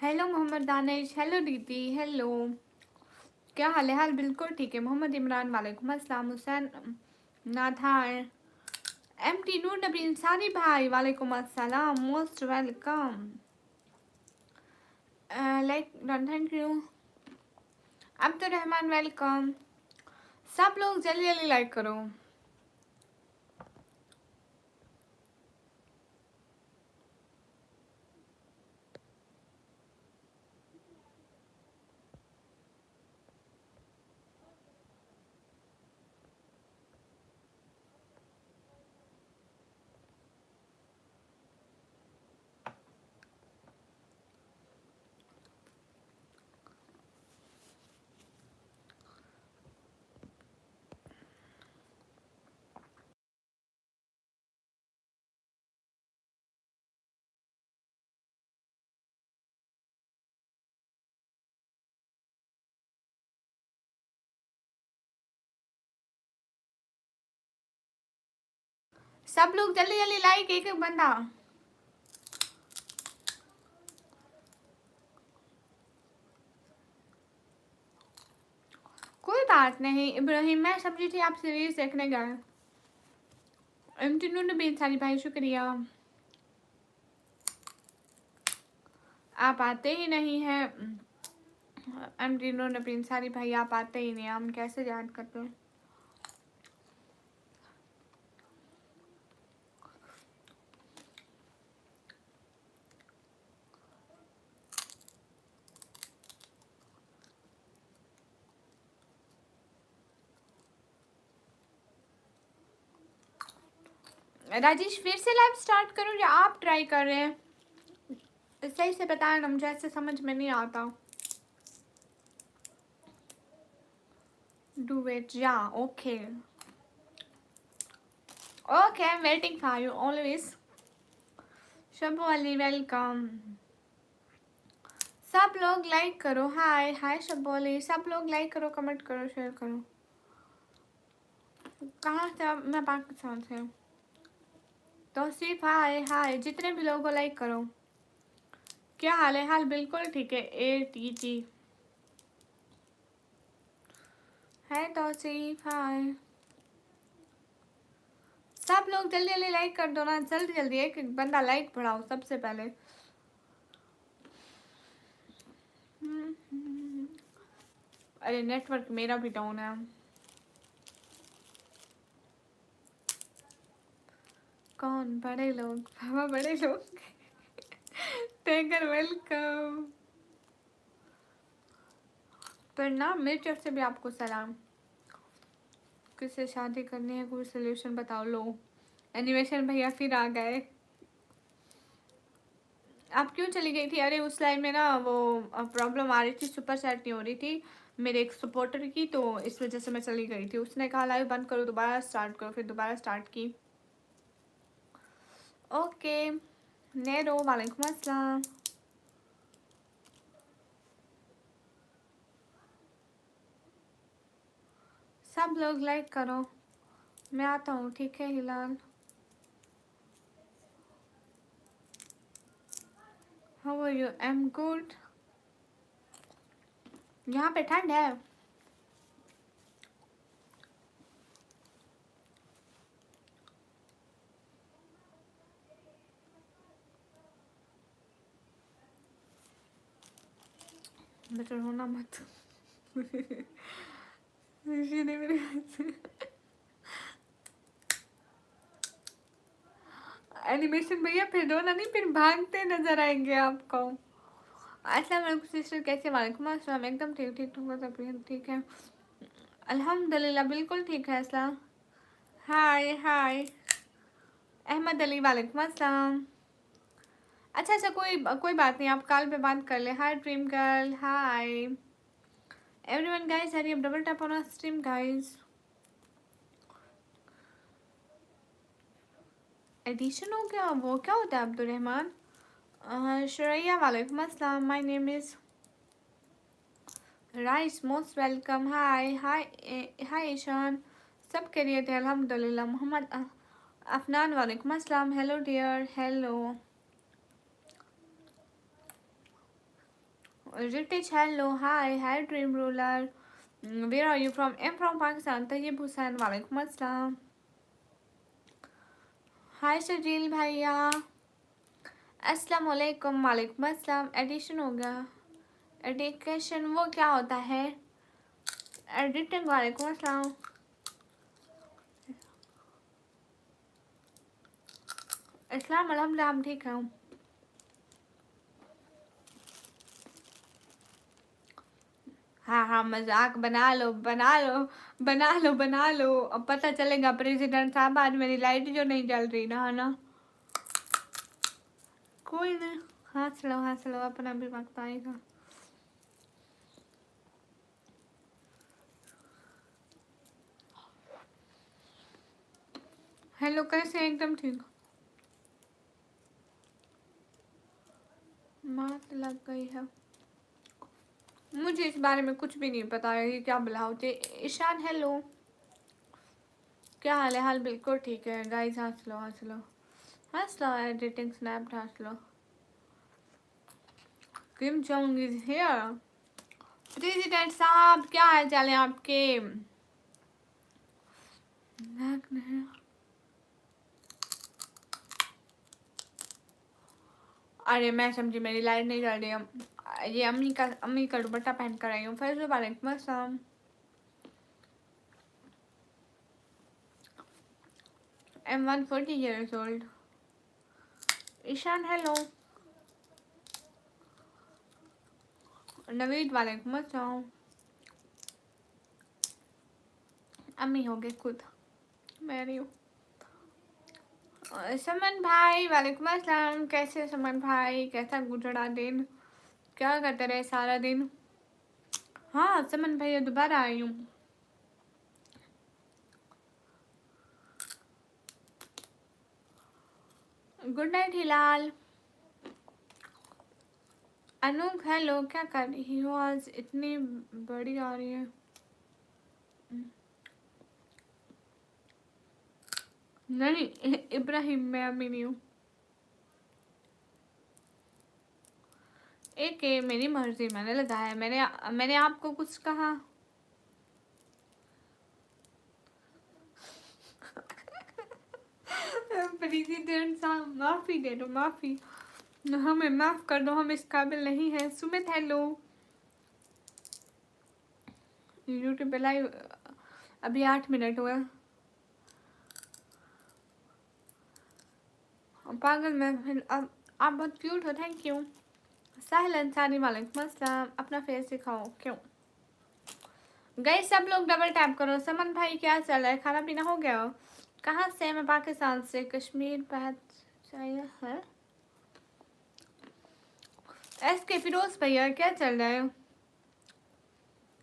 Hello Mohammad Danish, hello दीदी, hello. क्या हाल है? हाल बिल्कुल ठीक है। मोहम्मद इमरान, वालेकुम अस्सलाम। हुसैन नाधार, एम टी नूर नबी इंसानी भाई, वालेकुम अस्सलाम, most welcome. Like done, thank you. Abdul Rahman, welcome. सब लोग जल्दी जल्दी लाइक करो। सब लोग जल्दी जल्दी लाइक, एक एक बंदा। कोई बात नहीं इब्राहिम, मैं समझी थी आप सीरीज देखने गए। एम टी नूर नबी इंसानी भाई, शुक्रिया। आप आते ही नहीं हैं। एम टी नूर नबी इंसानी भाई, आप आते ही नहीं, हम कैसे याद करते हैं। राजेश, फिर से लाइव स्टार्ट करूं या आप ट्राई कर रहे हैं? सही से बताएं ना, मुझे ऐसे समझ में नहीं आता। डू इट, या okay. Okay, I am waiting for you always. Shabu Ali, welcome. सब लोग लाइक करो। हाय हाय शबू अली, सब लोग लाइक करो, कमेंट करो, शेयर करो। कहाँ से आप? मैं पाकिस्तान से हूँ। तो सिर्फ हाय हाय, जितने भी लोगों को लाइक करो। क्या हाल है? हाल बिल्कुल ठीक है। ए टी जी है। तो सिर्फ हाय। सब लोग जल्दी जल्दी लाइक कर दो ना, जल्दी जल्दी, एक एक बंदा लाइक बढ़ाओ सबसे पहले। अरे नेटवर्क मेरा भी डाउन है। कौन? बड़े लोग, बाबा बड़े लोग। Tagger, welcome. प्रणाम, मेरी तरफ से भी आपको सलाम। किससे शादी करनी है? कोई सोल्यूशन बताओ। लो, एनिमेशन भैया फिर आ गए। आप क्यों चली गई थी? अरे उस लाइन में ना वो प्रॉब्लम आ रही थी, सुपर चैट नहीं हो रही थी मेरे एक सपोर्टर की, तो इस वजह से मैं चली गई थी। उसने कहा लाइव बंद करो, दोबारा स्टार्ट करो, फिर दोबारा स्टार्ट की। ओके। नेरो, वालेकुम अस्सलाम। सब लोग लाइक करो। मैं आता हूँ, ठीक है Hilal. How are you? I am good. यहाँ पे ठंड है। बेटर होना मत। ये नहीं मेरे हाथ से। एनिमेशन भैया फिर रोना नहीं, फिर भागते नजर आएंगे आपको। अस्सलाम वालेकुम सिस्टर, कैसे? वालेकुम अस्सलाम, एकदम ठीक ठीक ठीक ठीक है। अल्हम्दुलिल्लाह बिल्कुल ठीक है अस्सलाम। हाय हाय अहमद अली, वालेकुम अस्सलाम। अच्छा अच्छा, कोई कोई बात नहीं, आप कॉल पे बात कर ले। Hi dream girl, hi everyone guys, Hari अब double tap on stream guys. Addition हो गया? वो क्या होता है अब्दुल रहमान? शुरैया, वालेकुम अस्सलाम। My name is Rais, most welcome. Hi hi hi Ishan. सब करिए थे अल्हम्दुलिल्लाह। मोहम्मद अफनान, वालेकुम अस्सलाम। Hello dear, hello. Ritesh, hello, hi Dream Ruler. Where are you from? I'm from Pakistan. Tayyib Hussain, वालेकुम अस्सलाम. Hi शजील भैया. अस्सलाम वालेकुम. वालेकुम अस्सलाम. एडिशन हो गया. एडिकेशन वो क्या होता है? एडिटिंग. वालेकुम अस्सलाम. इस्लाम अल्हम्दुलिल्लाह हम ठीक हैं. हाँ मजाक बना लो बना लो बना लो बना लो. अब पता चलेगा प्रेसिडेंट साहब आज मेरी लाइट जो नहीं जल रही ना, है ना. कोई नहीं, हंस लो अपना भी वक्त आएगा. हेलो, कैसे? एकदम ठीक. मात लग गई है. मुझे इस बारे में कुछ भी नहीं पता है कि क्या बुला होती है. ईशान हेलो, क्या हाल है? हाल बिल्कुल ठीक है गाइस. हंस लो हंस लो हंस लो. एडिटिंग स्नैप हंस लो. Kim Jong is here. President साहब क्या हाल चाल है आपके? अरे मैं समझी मेरी लाइट नहीं जल रही. ये अम्मी का दुपट्टा पहन कर आई हूँ. फिर वालेकुम अस्सलाम. I'm 140 years old. Ishaan hello. Naveed वालेकुम अस्सलाम. अम्मी हो गए खुद. मैं नहीं हूँ. समन भाई वालेकुम अस्सलाम. कैसे समन भाई? कैसा गुजरा दिन? क्या करते रहे सारा दिन? हाँ समन भैया दोबारा आई हूँ. गुड नाइट हिलाल. अनूप हेलो. क्या कर रही हो आज? इतनी बड़ी आ रही है. नहीं इब्राहिम, मैं अभी नहीं हूँ. एक मेरी मर्जी, मैंने लगाया. मैंने आपको कुछ कहा? प्रेसिडेंट साहब माफी दे दो. माफी, हमें माफ कर दो. हम इस काबिल नहीं है. सुमित हेलो. यूट्यूब पे लाइव अभी 8 मिनट हुआ. पागल मैं. अब आप बहुत क्यूट हो. Thank you. साहिल अंसारी वालेकुम अस्सलाम. अपना फेस दिखाओ. क्यों गए सब लोग? डबल टैप करो. समन भाई क्या चल रहा है? खाना पीना हो गया? कहाँ से? मैं पाकिस्तान से. कश्मीर बात चाहिए है. एसके फिरोज भैया क्या चल रहा है?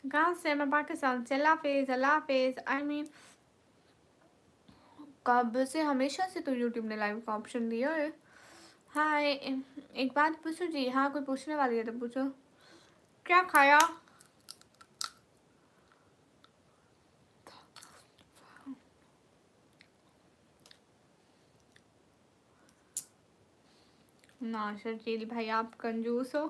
कहाँ से? मैं पाकिस्तान से. अल्लाह हाफिज. आई मीन कब से? हमेशा से तो यूट्यूब ने लाइव का ऑप्शन दिया है. हाँ एक बात पूछो जी. हाँ कोई पूछने वाली है तो पूछो. क्या खाया? ना शर्जील भाई आप कंजूस हो.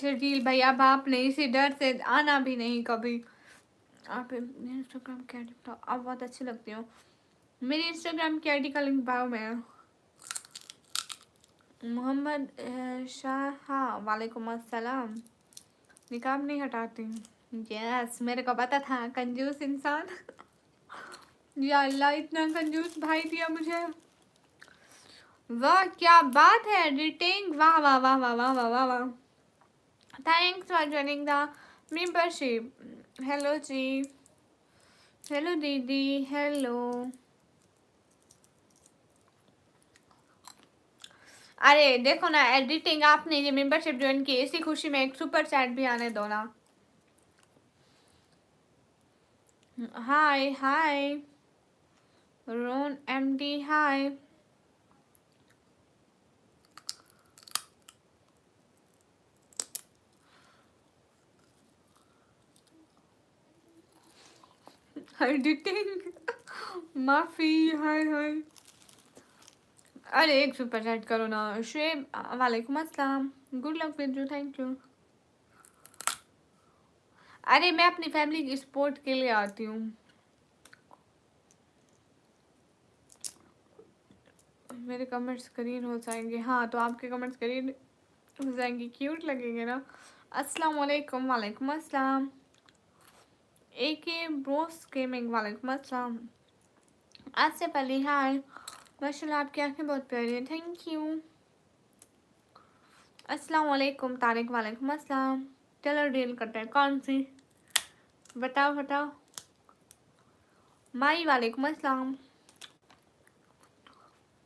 शर्जील भाई अब आप नहीं, इसी डर से आना भी नहीं कभी. आप इंस्टाग्राम की आईडी बताओ. आप बहुत अच्छी लगती हो. मेरी इंस्टाग्राम की आईडी का लिंक बायो में है. मोहम्मद शाह. हाँ वालेकुम अस्सलाम. निकाब नहीं हटाती. यस मेरे को पता था. कंजूस इंसान. या अल्लाह इतना कंजूस भाई दिया मुझे. वाह क्या बात है. एडिटिंग. वाह वाह वाह वाह वाह वाह वाह वाह. Thanks for joining the membership. Hello जी. हेलो दीदी. हेलो. अरे देखो ना एडिटिंग. आपने ये मेंबरशिप ज्वाइन की, इसी खुशी में एक सुपर चैट भी आने दो ना. हाय हाय रोन एमडी. हाय. एडिटिंग. माफी. हाय हाय. अरे एक सुपर चैट करो ना शुएब। वालेकुम अस्सलाम। Good luck with you, thank you. अरे मैं अपनी फैमिली की सपोर्ट के लिए आती हूँ। मेरे कमेंट्स स्क्रीन हो जाएंगे, हाँ तो आपके कमेंट्स स्क्रीन हो जाएंगे, क्यूट लगेंगे ना। अस्सलाम वालेकुम। वालेकुम अस्सलाम। AK ब्रोस गेमिंग, वालेकुम अस्सलाम। आसिफ अली हाय। माशाल्लाह आपकी आंखें बहुत प्यारी हैं, थैंक यू। अस्सलाम वालेकुम तारिक, वालेकुम अस्सलाम। चलो डील करते हैं, कौन सी बताओ बताओ। माई वालेकुम अस्सलाम।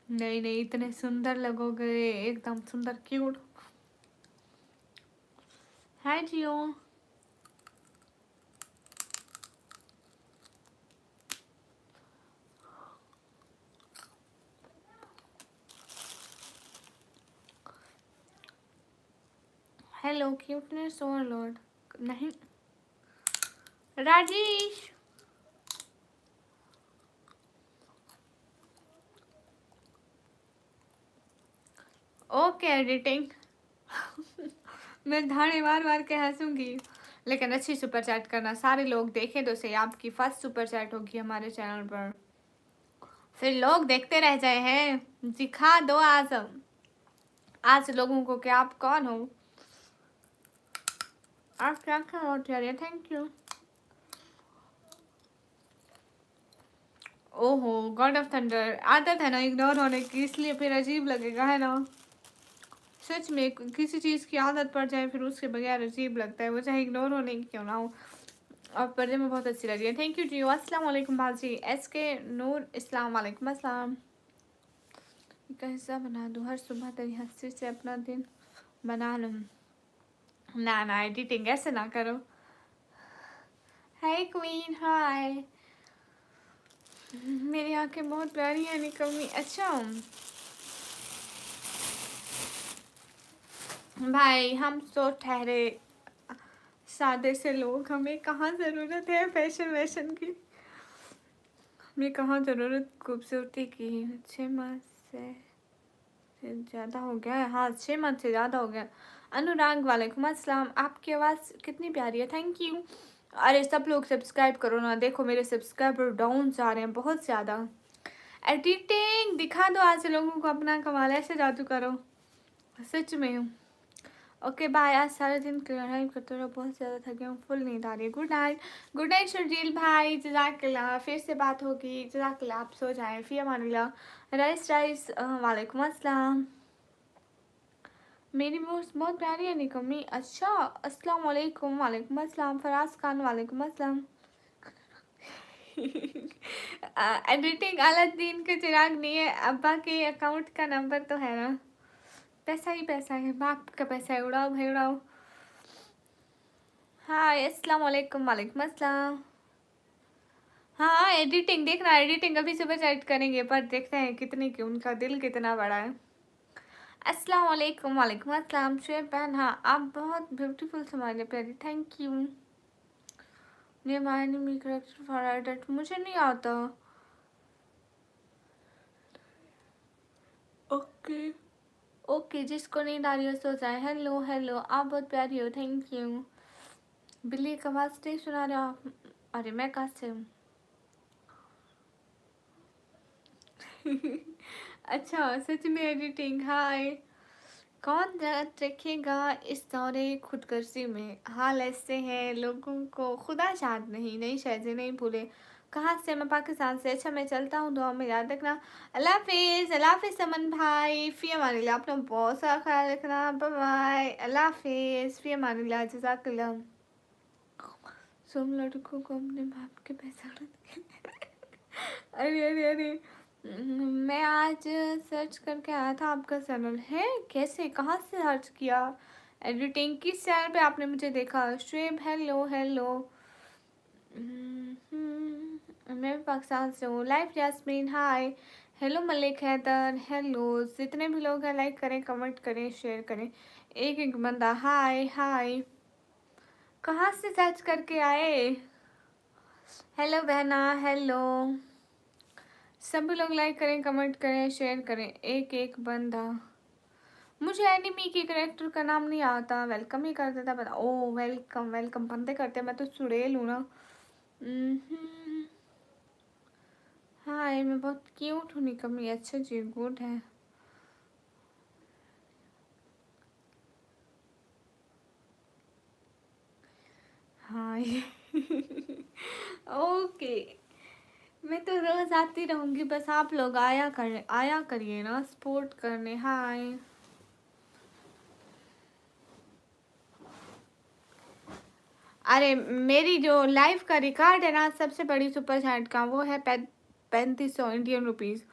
नहीं नहीं, इतने सुंदर लगोगे, एकदम सुंदर क्यूट। हाय जियो। Hello cuteness overload. नहीं राजेश। Okay editing. मैं धाड़े मार मार के हंसूंगी, लेकिन अच्छी सुपर चैट करना, सारे लोग देखें तो सही, आपकी फर्स्ट सुपर चैट होगी हमारे चैनल पर, फिर लोग देखते रह जाए हैं। दिखा दो आज लोगों को कि आप कौन हो, आप क्या क्या होते हैं। Thank you. ओहो गॉड ऑफ थंडर, आदत है ना इग्नोर होने की, इसलिए फिर अजीब लगेगा है ना। सच में किसी चीज़ की आदत पड़ जाए फिर उसके बगैर अजीब लगता है, वो चाहे इग्नोर होने की क्यों ना हो। और पर्दे में बहुत अच्छी लग रही है, थैंक यू जियो। अस्सलाम वालेकुम भाजी। SK नूर इस्लाम, वालेकुम अस्सलाम। कैसा बना दूँ हर सुबह तेरी हंसी से अपना दिन बना लूँ। ना ना एडिटिंग ऐसे ना करो। हाय क्वीन हाय। मेरी आंखें बहुत प्यारी है निकम्मी। अच्छा भाई हम तो ठहरे सादे से लोग, हमें कहाँ ज़रूरत है फैशन वैशन की, हमें कहाँ ज़रूरत खूबसूरती की। 6 माह से ज़्यादा हो गया है, हाँ 6 मंथ से ज़्यादा हो गया। अनुराग वालेकुम अस्सलाम, आपकी आवाज़ कितनी प्यारी है, थैंक यू। अरे सब लोग सब्सक्राइब करो ना, देखो मेरे सब्सक्राइबर डाउन जा रहे हैं बहुत ज़्यादा। एडिटिंग दिखा दो आज लोगों को अपना कमाल, ऐसे जादू करो सच में। Okay bye. आज सारे दिन लड़ाई करते रहो, बहुत ज़्यादा थके हूँ, फुल नींद आ रही है। Good night. Good night Sharjeel भाई, जज़ाकल्लाह। फिर से बात होगी, जज़ाकल्लाह। आप सो जाएं, फ़ी अमानिल्लाह। राइस राइस वालेकुम अस्सलाम। मेरी वॉइस बहुत प्यारी है निकम्मी। अच्छा अस्सलाम वालेकुम। वालेकुम अस्सलाम। फराज खान वालेकुम अस्सलाम। एडिटिंग अलादीन के चिराग नहीं है, अब्बा के अकाउंट का नंबर तो है ना, पैसा ही पैसा है, बाप का पैसा है, उड़ाओ भाई उड़ाओ। हाय अस्सलाम वालेकुम। वालेकुम अस्सलाम। हाँ एडिटिंग देखना, एडिटिंग अभी सुबह चैट करेंगे, पर देखते हैं कितनी की, उनका दिल कितना बड़ा है। अस्सलाम वालेकुम। वालेकुम अस्सलाम। शुएब बहन हाँ आप बहुत ब्यूटीफुल स्माइल प्यारी, थैंक यू। ये मायने में करेक्टर फॉर एडिट मुझे नहीं आता। ओके ओके, जिसको नींद आ रही हो सो जाए। हेलो हेलो, आप बहुत प्यारी हो, थैंक यू। बिल्ली का आवाज़ नहीं सुना रहे हो आप? अरे मैं कहाँ से हूँ। अच्छा सच में एडिटिंग, हाय। कौन रखेगा इस दौरे खुदगर्जी में, हाल ऐसे हैं लोगों को खुदा शाद नहीं, नई शहजे नहीं भूले। कहाँ से? मैं पाकिस्तान से। अच्छा मैं चलता हूँ, दुआ में याद रखना। अल्लाह हाफिज़। अल्लाह हाफिज़ समन भाई, फ़ी अमानिल्लाह। अपना बहुत सारा ख्याल रखना, बाय बाय। अल्लाह हाफिज़, फ़ी अमानिल्लाह, जज़ाकल्लाह। तुम लड़कों को अपने बाप के पैसा अरे अरे अरे। मैं आज सर्च करके आया था आपका चैनल है, कैसे कहाँ से सर्च किया? एडिटिंग किस चैनल पे आपने मुझे देखा? Shoaib hello hello. मैं भी पाकिस्तान से हूँ। Life Yasmin hi. Hello Malik Haider hello. जितने भी लोग हैं लाइक करें, कमेंट करें, शेयर करें। एक एक बंदा हाय हाय। कहाँ से सर्च करके आए? हेलो बहना हेलो। सभी लोग लाइक करें, कमेंट करें, शेयर करें। एक एक बंदा। मुझे एनिमी के करेक्टर का नाम नहीं आता, वेलकम ही कर देता। बता ओ वेलकम वेलकम बंदे करते, मैं तो चुड़ैल हूँ ना। हाँ मैं बहुत क्यूट हूँ, निकम्मी। अच्छा जी, गुड है। हाँ ये ओके, मैं तो रोज आती रहूंगी, बस आप लोग आया करिए ना सपोर्ट करने। हाय। अरे मेरी जो लाइफ का रिकॉर्ड है ना सबसे बड़ी सुपर चैट का, वो है 3500 इंडियन रुपीज।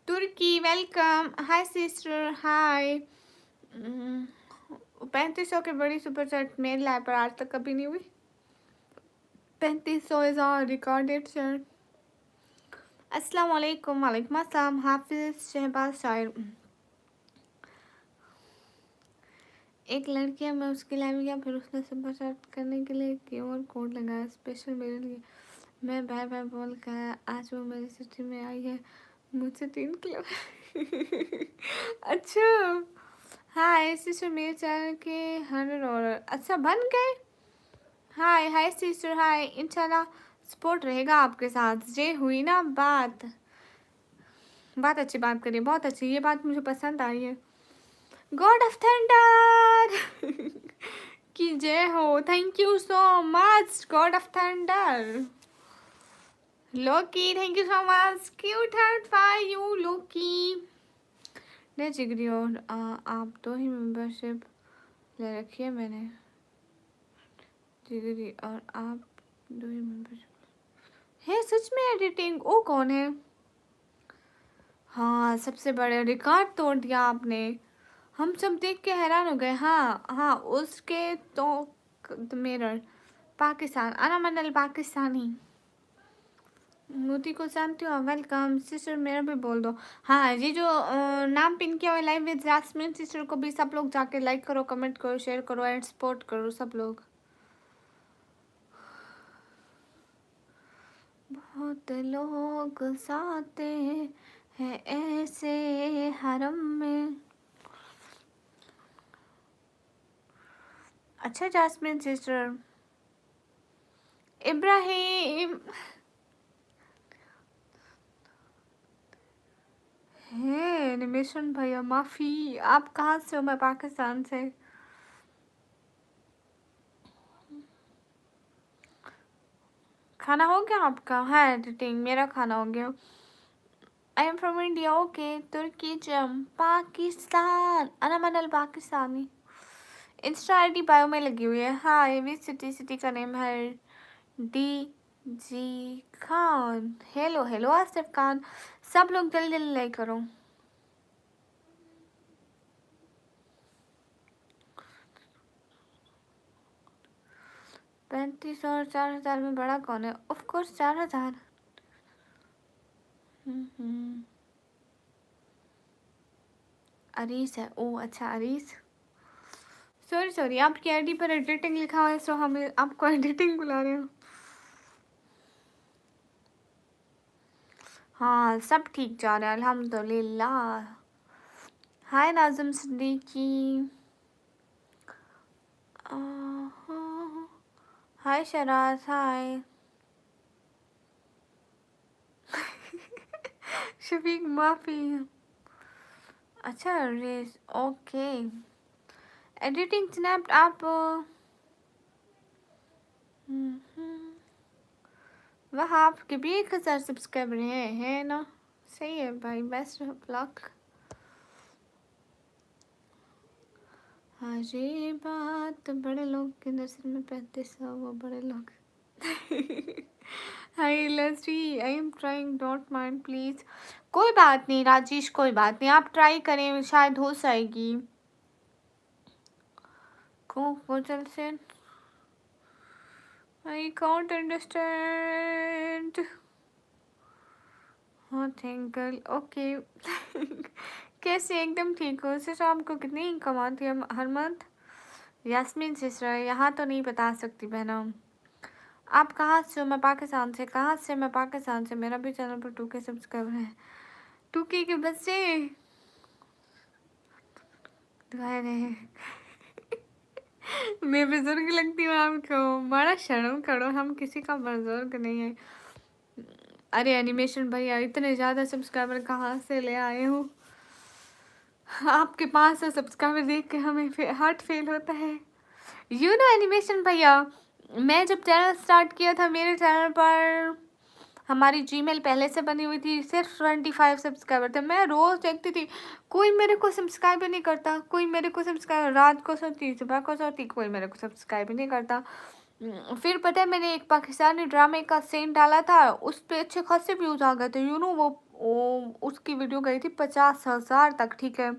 तुर्की वेलकम। हाय सिस्टर हाय। 3500 की बड़ी सुपर चैट मेरे लाइफ पर आज तक कभी नहीं हुई। 3500 इज ऑल रिकॉर्डेड चैट। अस्सलाम वालेकुम। वालेकुम अस्सलाम। हाफिज शहबाज शायर। एक लड़की है, मैं उसकी लाइव गया, फिर उसने सुपर चैट करने के लिए क्यूआर कोड लगाया स्पेशल मेरे लिए। मैं बाय बाय बोल कर आज वो मेरी सिटी में आई है, मुझसे 3 किलो अच्छा। हाय सिस्टर, मेरे चैनल के 100 डॉलर अच्छा बन गए। हाय हाय सिस्टर हाय। इंशाल्लाह सपोर्ट रहेगा आपके साथ। जे हुई ना बात, बात अच्छी बात करिए, बहुत अच्छी, ये बात मुझे पसंद आई है। गॉड ऑफ थंडर की जय हो। Thank you so much God of thunder. Loki thank you so much. Cute heart for you Loki. नहीं जिगरी, और आप तो ही मेंबरशिप ले रखी है मैंने जिगरी, और आप दो ही मेंबरशिप है। सच में एडिटिंग ओ कौन है? हाँ सबसे बड़े रिकॉर्ड तोड़ दिया आपने। हम सब देख के हैरान हो गए। हाँ हाँ उसके तो मिरर पाकिस्तान, अना मंडल पाकिस्तानी। मोती को जानती हो? वेलकम सिस्टर, मेरा भी बोल दो। हाँ ये जो नाम पिन किया हुआ लाइव विद जास्मिन सिस्टर को भी सब लोग जाके लाइक करो, कमेंट करो, शेयर करो एंड सपोर्ट करो सब लोग। बहुत लोग साते हैं ऐसे हरम में। अच्छा जास्मिन सिस्टर। इब्राहिम है। एनिमेशन भैया माफ़ी, आप कहाँ से हो? मैं पाकिस्तान से। खाना हो गया आपका? हाँ एडिटिंग मेरा खाना हो गया। I am from India. Okay तुर्की जम पाकिस्तान, अना Manal Pakistani. Insta I D bio में लगी हुई है। हाँ ये भी सिटी का नेम है D G Khan. Hello hello Asif Khan. सब लोग जल्दी जल्दी लाइक करो। 35 और 4000 में बड़ा कौन है? Of course 4000। अरीस है। ओ अच्छा अरीस। सॉरी सॉरी, आपकी आईडी पर एडिटिंग लिखा हुआ है, सो हमें आपको एडिटिंग बुला रहे हो। हाँ सब ठीक जा रहा है अल्हम्दुलिल्लाह। हाय नाज़िम सिद्दीकी। हाय शराज हाय। शफीक माफ़ी। अच्छा रेस ओके। एडिटिंग स्नैप आप वह आपके भी 1000 सब्सक्राइबर है ना? सही है भाई, बेस्ट ऑफ लक। हाँ ये बात बड़े लोग के नजर में 3500 वो बड़े लोग। Hi Lassi, I am trying, don't mind please. कोई बात नहीं राजेश, कोई बात नहीं, आप ट्राई करें शायद हो जाएगी। को चल से आई कांट अंडरस्टैंड। हाँ थैंक गर्ल ओके। कैसे? एकदम ठीक हो सिस्टर। आपको कितनी इनकम आती है हर मंथ? यास्मीन सिस्टर यहाँ तो नहीं बता सकती बहना, आप कहाँ से हो? मैं पाकिस्तान से। कहाँ से? मैं पाकिस्तान से। मेरा भी चैनल पर 2K सब्सक्राइबर है। 2K के बच्चे दिखा रहे हैं। मैं बुजुर्ग लगती हूँ आपको? बड़ा शर्म करो, हम किसी का बुजुर्ग नहीं है। अरे एनिमेशन भैया, इतने ज़्यादा सब्सक्राइबर कहाँ से ले आए हो? आपके 500 सब्सक्राइबर देख के हमें हार्ट फेल होता है। यू नो एनिमेशन भैया, मैं जब चैनल स्टार्ट किया था, मेरे चैनल पर हमारी जीमेल पहले से बनी हुई थी, सिर्फ 25 सब्सक्राइबर थे। मैं रोज़ देखती थी, कोई मेरे को सब्सक्राइब ही नहीं करता, कोई मेरे को सब्सक्राइब, रात को सोती, सुबह को सोती, कोई मेरे को सब्सक्राइब ही नहीं करता। फिर पता है, मैंने एक पाकिस्तानी ड्रामे का सीन डाला था, उस पर अच्छे खासे व्यूज़ आ गए थे। यू नो वो उसकी वीडियो गई थी 50,000 तक, ठीक है।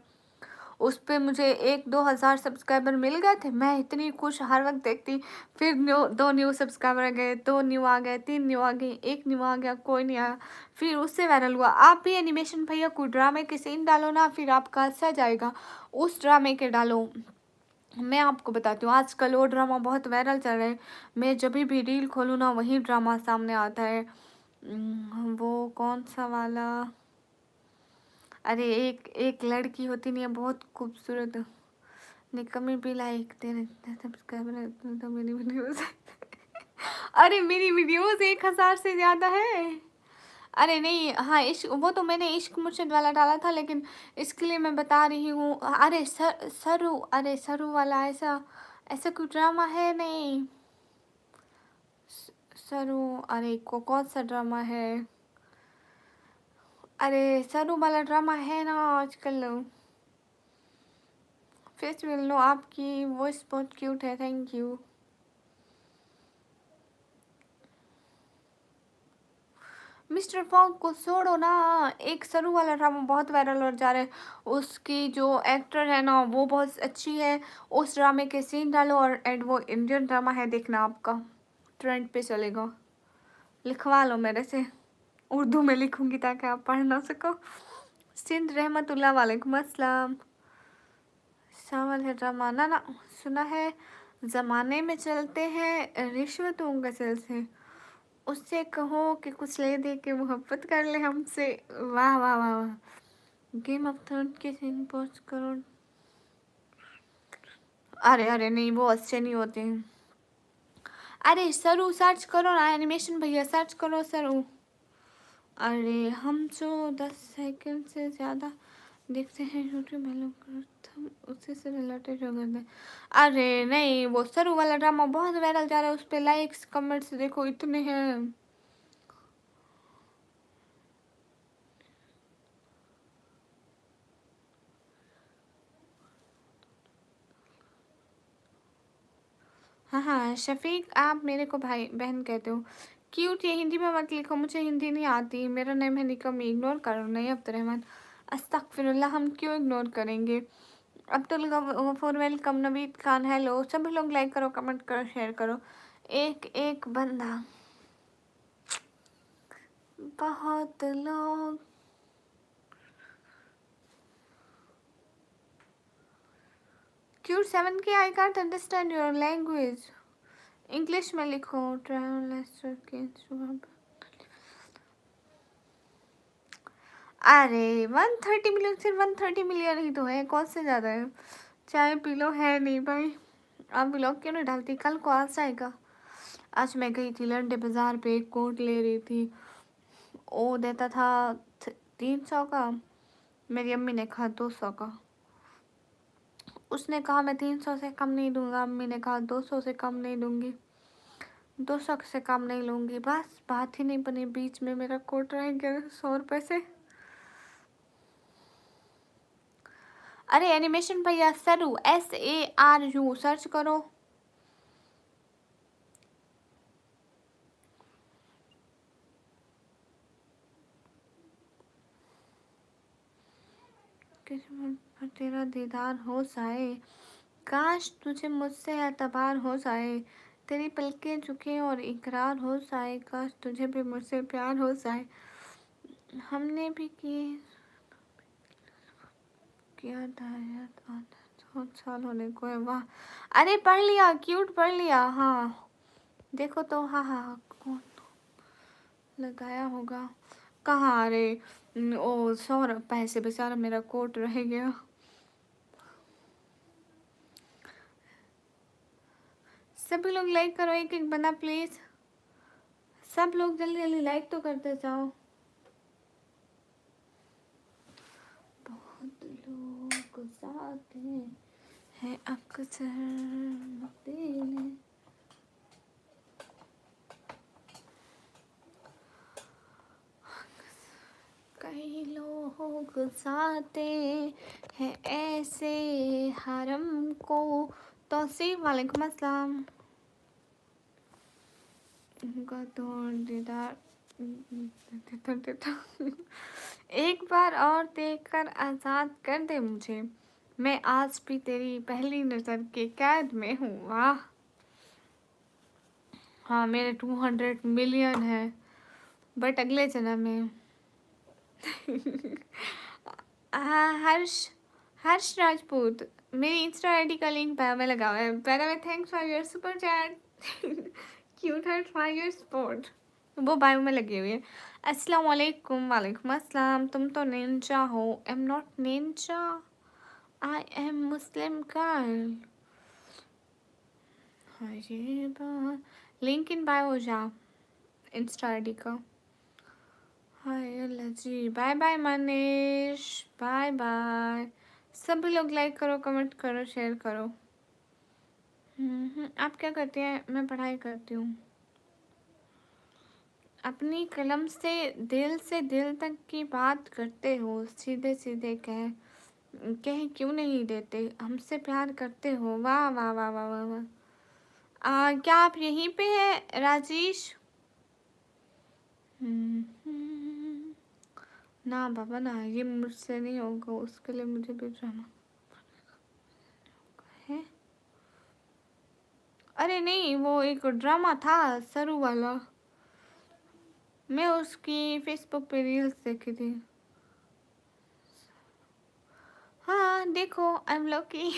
उस पे मुझे 1-2 हज़ार सब्सक्राइबर मिल गए थे। मैं इतनी खुश हर वक्त देखती। फिर दो न्यू सब्सक्राइबर आ गए, 2 न्यू आ गए, 3 न्यू आ गए, 1 न्यू आ गया, कोई नहीं आया। फिर उससे वायरल हुआ। आप भी एनिमेशन भैया कोई ड्रामे के सीन डालो ना, फिर आपका अच्छा जाएगा। उस ड्रामे के डालो। मैं आपको बताती हूँ, आजकल वो ड्रामा बहुत वायरल चल रहा है। मैं जब भी रील खोलूँ ना, वही ड्रामा सामने आता है। वो कौन सा वाला? अरे एक एक लड़की होती नहीं है, बहुत खूबसूरत, निकम्मी भी लाइक तेरे सब्सक्राइबर तो मेरी वीडियोस। अरे मेरी वीडियोस 1,000 से ज़्यादा है। अरे नहीं, हाँ इश्क, वो तो मैंने इश्क मुर्शिद वाला डाला था, लेकिन इसके लिए मैं बता रही हूँ। अरे सरू, अरे सरू वाला, ऐसा ऐसा कोई ड्रामा है नहीं। सरू, अरे को कौन सा ड्रामा है? अरे सरू वाला ड्रामा है ना आजकल। फेस्टिवल नो, आपकी वॉइस बहुत क्यूट है, थैंक यू। मिस्टर फॉन्ग को छोड़ो ना, एक सरू वाला ड्रामा बहुत वायरल हो जा रहा है। उसकी जो एक्टर है ना, वो बहुत अच्छी है। उस ड्रामे के सीन डालो, और एंड वो इंडियन ड्रामा है, देखना आपका ट्रेंड पे चलेगा। लिखवा लो मेरे से, उर्दू में लिखूंगी ताकि आप पढ़ ना सको। सिंध रहमतुल्लाह वालेकुम अस्सलाम। सावल है ड्रामा ना ना, सुना है। ज़माने में चलते हैं रिश्वतों का सिलसिला, उससे कहो कि कुछ ले दे के मोहब्बत कर ले हमसे। वाह वाह वाह वाह। गेम ऑफ थ्रोन के सीन पोस्ट करो। अरे अरे नहीं, वो अच्छे नहीं होते हैं। अरे सरू सर्च करो ना, एनिमेशन भैया सर्च करो सरू। अरे हम जो 10 सेकंड से ज़्यादा देखते हैं यूट्यूब में लोग, हम उसी से रिलेटेड हो गए हैं। अरे नहीं, वो सरू वाला ड्रामा बहुत वायरल जा रहा है, उस पर लाइक्स कमेंट्स देखो इतने हैं। हाँ हाँ शफीक, आप मेरे को भाई बहन कहते हो। क्यूट, ये हिंदी में मत लिखो, मुझे हिंदी नहीं आती। मेरा नेम है निकम, इग्नोर करो। नहीं अब्दुलरहमान, अस्तगफिरुल्लाह, हम क्यों इग्नोर करेंगे। Abdul Gafoor welcome, Naveed Khan hello. सभी लोग लाइक करो, कमेंट करो, शेयर करो। एक एक बंदा, बहुत लोग। क्यूट 7 के, I can't understand your language. English में लिखो। ट्रैवल के अरे 130 मिलियन, सिर्फ 130 मिलियन ही तो है, कौन से ज़्यादा है। चाय पी लो, है नहीं भाई। आप ब्लॉग क्यों नहीं डालती? कल को आ जाएगा। आज मैं गई थी लंडे बाज़ार पे, एक कोट ले रही थी। वो देता था 300 का, मेरी अम्मी ने कहा 200 का। उसने कहा मैं 300 से कम नहीं दूंगा, अम्मी ने कहा 200 से कम नहीं दूंगी, 200 से कम नहीं लूँगी। बस बात ही नहीं बनी, बीच में मेरा कोट रह गया 100 रुपये से। अरे एनिमेशन भैया, सरू SARU सर्च करो। किस्मत पर तेरा दीदार हो जाए, काश तुझे मुझसे एतबार हो जाए, तेरी पलकें झुके और इकरार हो जाए, काश तुझे भी मुझसे प्यार हो जाए। हमने भी किया था याद, बहुत साल होने को है। वाह, अरे पढ़ लिया, क्यूट पढ़ लिया। हाँ देखो तो। हाँ हाँ हाँ, कौन लगाया होगा? कहाँ? अरे ओ 100 पैसे बेचारा, मेरा कोट रह गया। सभी लोग लाइक करो, एक एक बंदा प्लीज। सब लोग जल्दी जल्दी लाइक तो करते जाओ। बहुत लोग जाते हैं अक्सर दिल। कई लोग जाते हैं ऐसे हरम को। तौसीफ वालेकुम अस्सलाम। उनका तो दीदार देता देता। एक बार और देखकर आज़ाद कर दे मुझे, मैं आज भी तेरी पहली नज़र के कैद में हूँ। वाह। हाँ मेरे 200 मिलियन है, बट अगले जन्म में। हर्ष हर्ष राजपूत, मेरी इंस्टा आईडी का लिंक बायो में लगा हुआ है। By the way thanks for your super chat. Cute heart for your support, वो बायो में लगी हुई है। अस्सलाम वालेकुम। वालेकुम अस्सलाम। तुम तो निंजा हो। I am not ninja, I am Muslim girl. हाँ ये बात, लिंक इन बायो जा इंस्टा आईडी का। हाय अल्लाह जी। Bye bye Manish, bye bye. सभी लोग लाइक करो, कमेंट करो, शेयर करो। आप क्या करते हैं? मैं पढ़ाई करती हूँ। अपनी कलम से दिल तक की बात करते हो, सीधे सीधे कह क्यों नहीं देते, हमसे प्यार करते हो। वाह वाह वाह वाह वाह वाह। क्या आप यहीं पे हैं राजेश? ना बाबा ना, ये मुझसे नहीं होगा, उसके लिए मुझे भी जाना है। अरे नहीं, वो एक ड्रामा था सरू वाला, मैं उसकी फेसबुक पे रील्स देखी थी। हाँ देखो, आई एम लकी।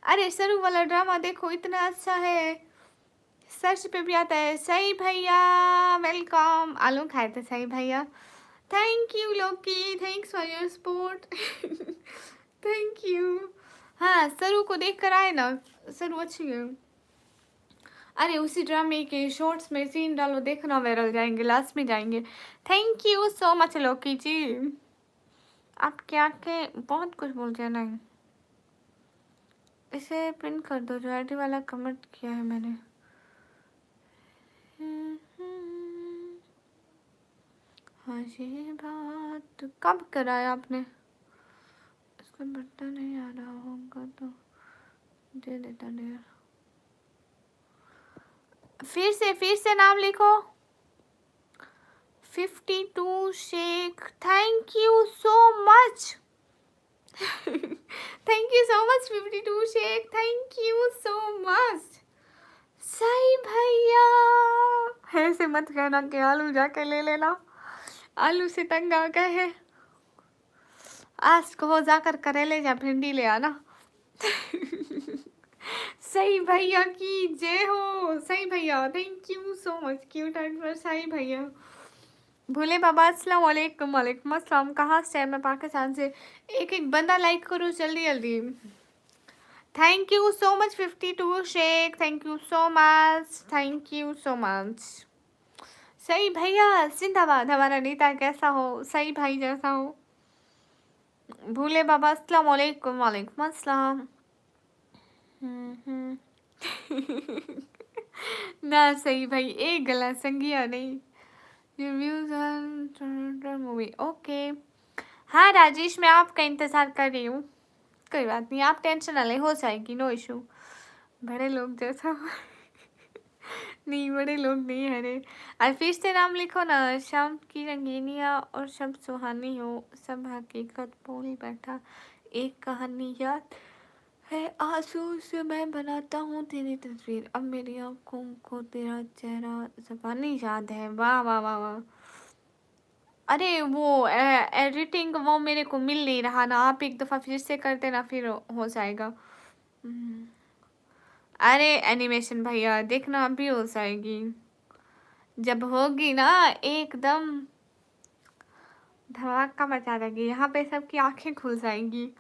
अरे सरू वाला ड्रामा देखो, इतना अच्छा है, सर्च पे भी आता है। सही भैया वेलकम। आलू खाए थे सही भैया। Thank you Loki, thanks for your support. Thank you. हाँ सरू को देख कर आए ना, सरू अच्छी है। अरे उसी ड्रामे के शॉर्ट्स में सीन डालो, देखना वायरल जाएंगे, लास्ट में जाएंगे। थैंक यू सो मच लोकी जी। आपकी आंखें बहुत कुछ बोलते हैं। नहीं, इसे पिन कर दो, जो आईडी वाला कमेंट किया है मैंने। हाँ ये बात कब कराया आपने? इसका बटन नहीं आ रहा होगा तो दे देता डियर। फिर से नाम लिखो। 52 Sheikh, thank you so much. Thank you so much 52 Sheikh, thank you so much. सही भैया, ऐसे मत कहना कि आलू जाके ले लेना, आलू से तंग आ गए हैं। आज कहो जाकर करेले या भिंडी ले आना। सही भैया की जय हो। सही भैया thank you so much, cute and for सही भैया। भोले बाबा अस्सलाम वालेकुम। वालेकुम अस्सलाम। कहाँ से? मैं पाकिस्तान से। एक एक बंदा लाइक करो जल्दी जल्दी। Thank you so much 52 Sheikh, thank you so much, thank you so much. सही भैया जिंदाबाद। हमारा नेता कैसा हो? सही भाई जैसा हो। भूले बाबा अस्सलाम वालेकुम। वालेकुम अस्सलाम। ना सही भाई, एक गला संगिया नहीं। Reviews movie okay. हाँ राजेश, मैं आपका इंतज़ार कर रही हूँ। कोई बात नहीं, आप टेंशन ना लें, हो जाएगी, नो इशू। बड़े लोग जैसा। नहीं बड़े लोग नहीं है रे। और फिर से नाम लिखो ना। शाम की रंगीनिया और शब सुहानी हो, सब हकीकत बोल बैठा, एक कहानी याद है आंसू से मैं बनाता हूँ तेरी तस्वीर, अब मेरी आंखों को तेरा चेहरा ज़बानी याद है। वाह वाह वाह वाह। अरे वो एडिटिंग वो मेरे को मिल नहीं रहा ना, आप एक दफ़ा फिर से कर देना, फिर हो जाएगा। अरे एनिमेशन भैया देखना अभी हो जाएगी, जब होगी ना एकदम धमाका मचा देगी, यहाँ पे सबकी आंखें खुल जाएंगी।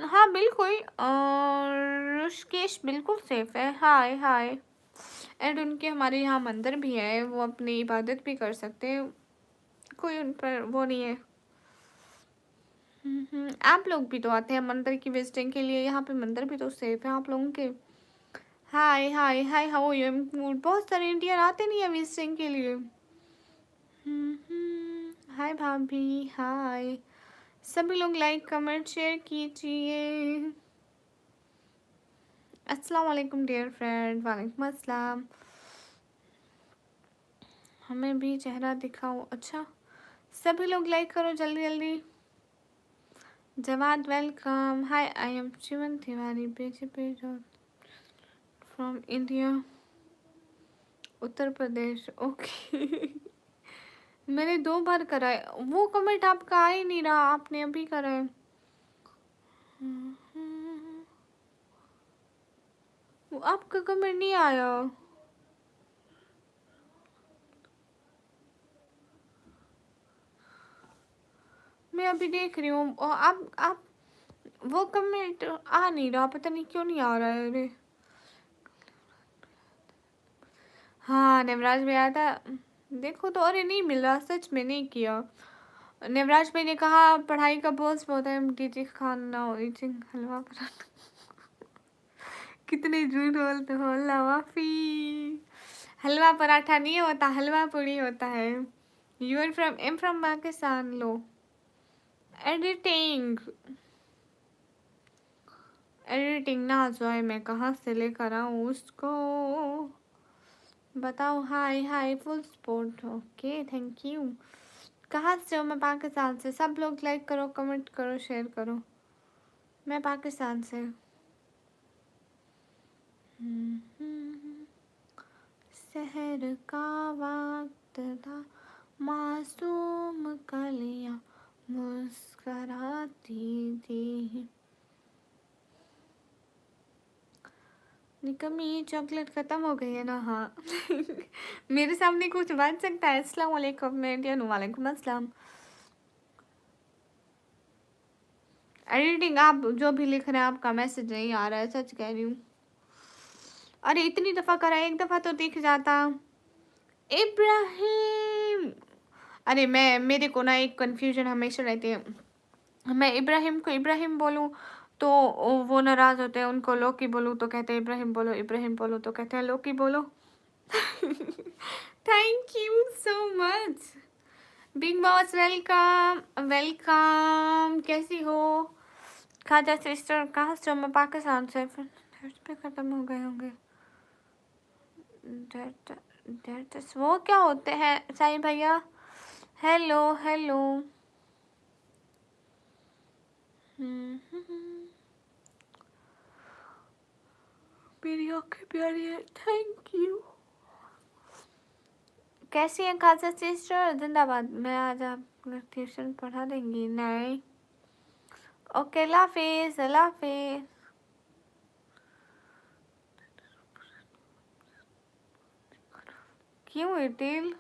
हाँ बिल्कुल, और ऋषिकेश बिल्कुल सेफ है। हाय हाय। एंड उनके हमारे यहाँ मंदिर भी है, वो अपनी इबादत भी कर सकते हैं, कोई उन पर वो नहीं है। आप लोग भी तो आते हैं मंदिर की विजिटिंग के लिए, यहाँ पे मंदिर भी तो सेफ है आप लोगों के। हाय हाय हाय, हाउ यू? बहुत सारे इंडियन आते नहीं है विजिटिंग के लिए। हाय भाभी हाय, सभी लोग लाइक कमेंट शेयर कीजिए। अस्सलाम वालेकुम डियर फ्रेंड, वालेकुम अस्सलाम। हमें भी चेहरा दिखाओ। अच्छा सभी लोग लाइक करो जल्दी जल्दी। Jawad welcome. Hi I am Shivan Tiwari, BJP from India, Uttar Pradesh. Okay मैंने 2 बार करा है, वो कमेंट आपका आ ही नहीं रहा, आपने अभी करा है। वो आपका कमेंट नहीं आया। मैं अभी देख रही हूँ, और आप वो कमेंट आ नहीं रहा, पता नहीं क्यों नहीं आ रहा है। अरे हाँ नेवराज भाई आया था, देखो तो। अरे नहीं मिल रहा, सच में नहीं किया। नेवराज भाई ने कहा पढ़ाई का बोझ बहुत है, टीचिंग खाना टीचिंग हलवा पराठा कितने झूठ बोलते हो। अल्लाह माफी। हलवा पराठा नहीं होता, हलवा पूड़ी होता है। You are from, am from Pakistan. लो एडिटिंग, एडिटिंग ना जो है, मैं कहाँ से लेकर आऊँ उसको बताओ। Hi hi full support. Okay thank you. कहाँ से हो? मैं पाकिस्तान से। सब लोग लाइक करो कमेंट करो शेयर करो। मैं पाकिस्तान से। शहर का वक्त था, मासूम कलियां मुस्कराती थी। निकम्मी चॉकलेट खत्म हो गई है ना। हाँ मेरे सामने कुछ बन सकता है? अस्सलाम वालेकुम, मैं इंडियन हूँ। वालेकुम अस्सलाम। एडिटिंग आप जो भी लिख रहे हैं आपका मैसेज नहीं आ रहा है, सच कह रही हूँ। अरे इतनी दफ़ा करा, एक दफ़ा तो दिख जाता। इब्राहिम, अरे मेरे को ना एक कन्फ्यूजन हमेशा रहती है, मैं इब्राहिम को इब्राहिम बोलूँ तो वो नाराज़ होते हैं, उनको लोकी बोलूँ तो कहते हैं इब्राहिम बोलो, इब्राहिम बोलो तो कहते हैं लोकी बोलो। Thank you so much. Big boss welcome welcome, कैसी हो? खाजा सिस्टर कहाँ से हो? मैं पाकिस्तान से। फिर पे ख़त्म हो गए होंगे। वो क्या होते हैं साईं भैया? Hello hello. मेरी आंखें प्यारी है, थैंक यू। कैसी है खासा सिस्टर? जिंदाबाद। मैं आज आप ट्यूशन पढ़ा देंगी? नहीं। ओके अल्लाह हाफिज़, अल्लाह हाफिज़। क्यों इटिल?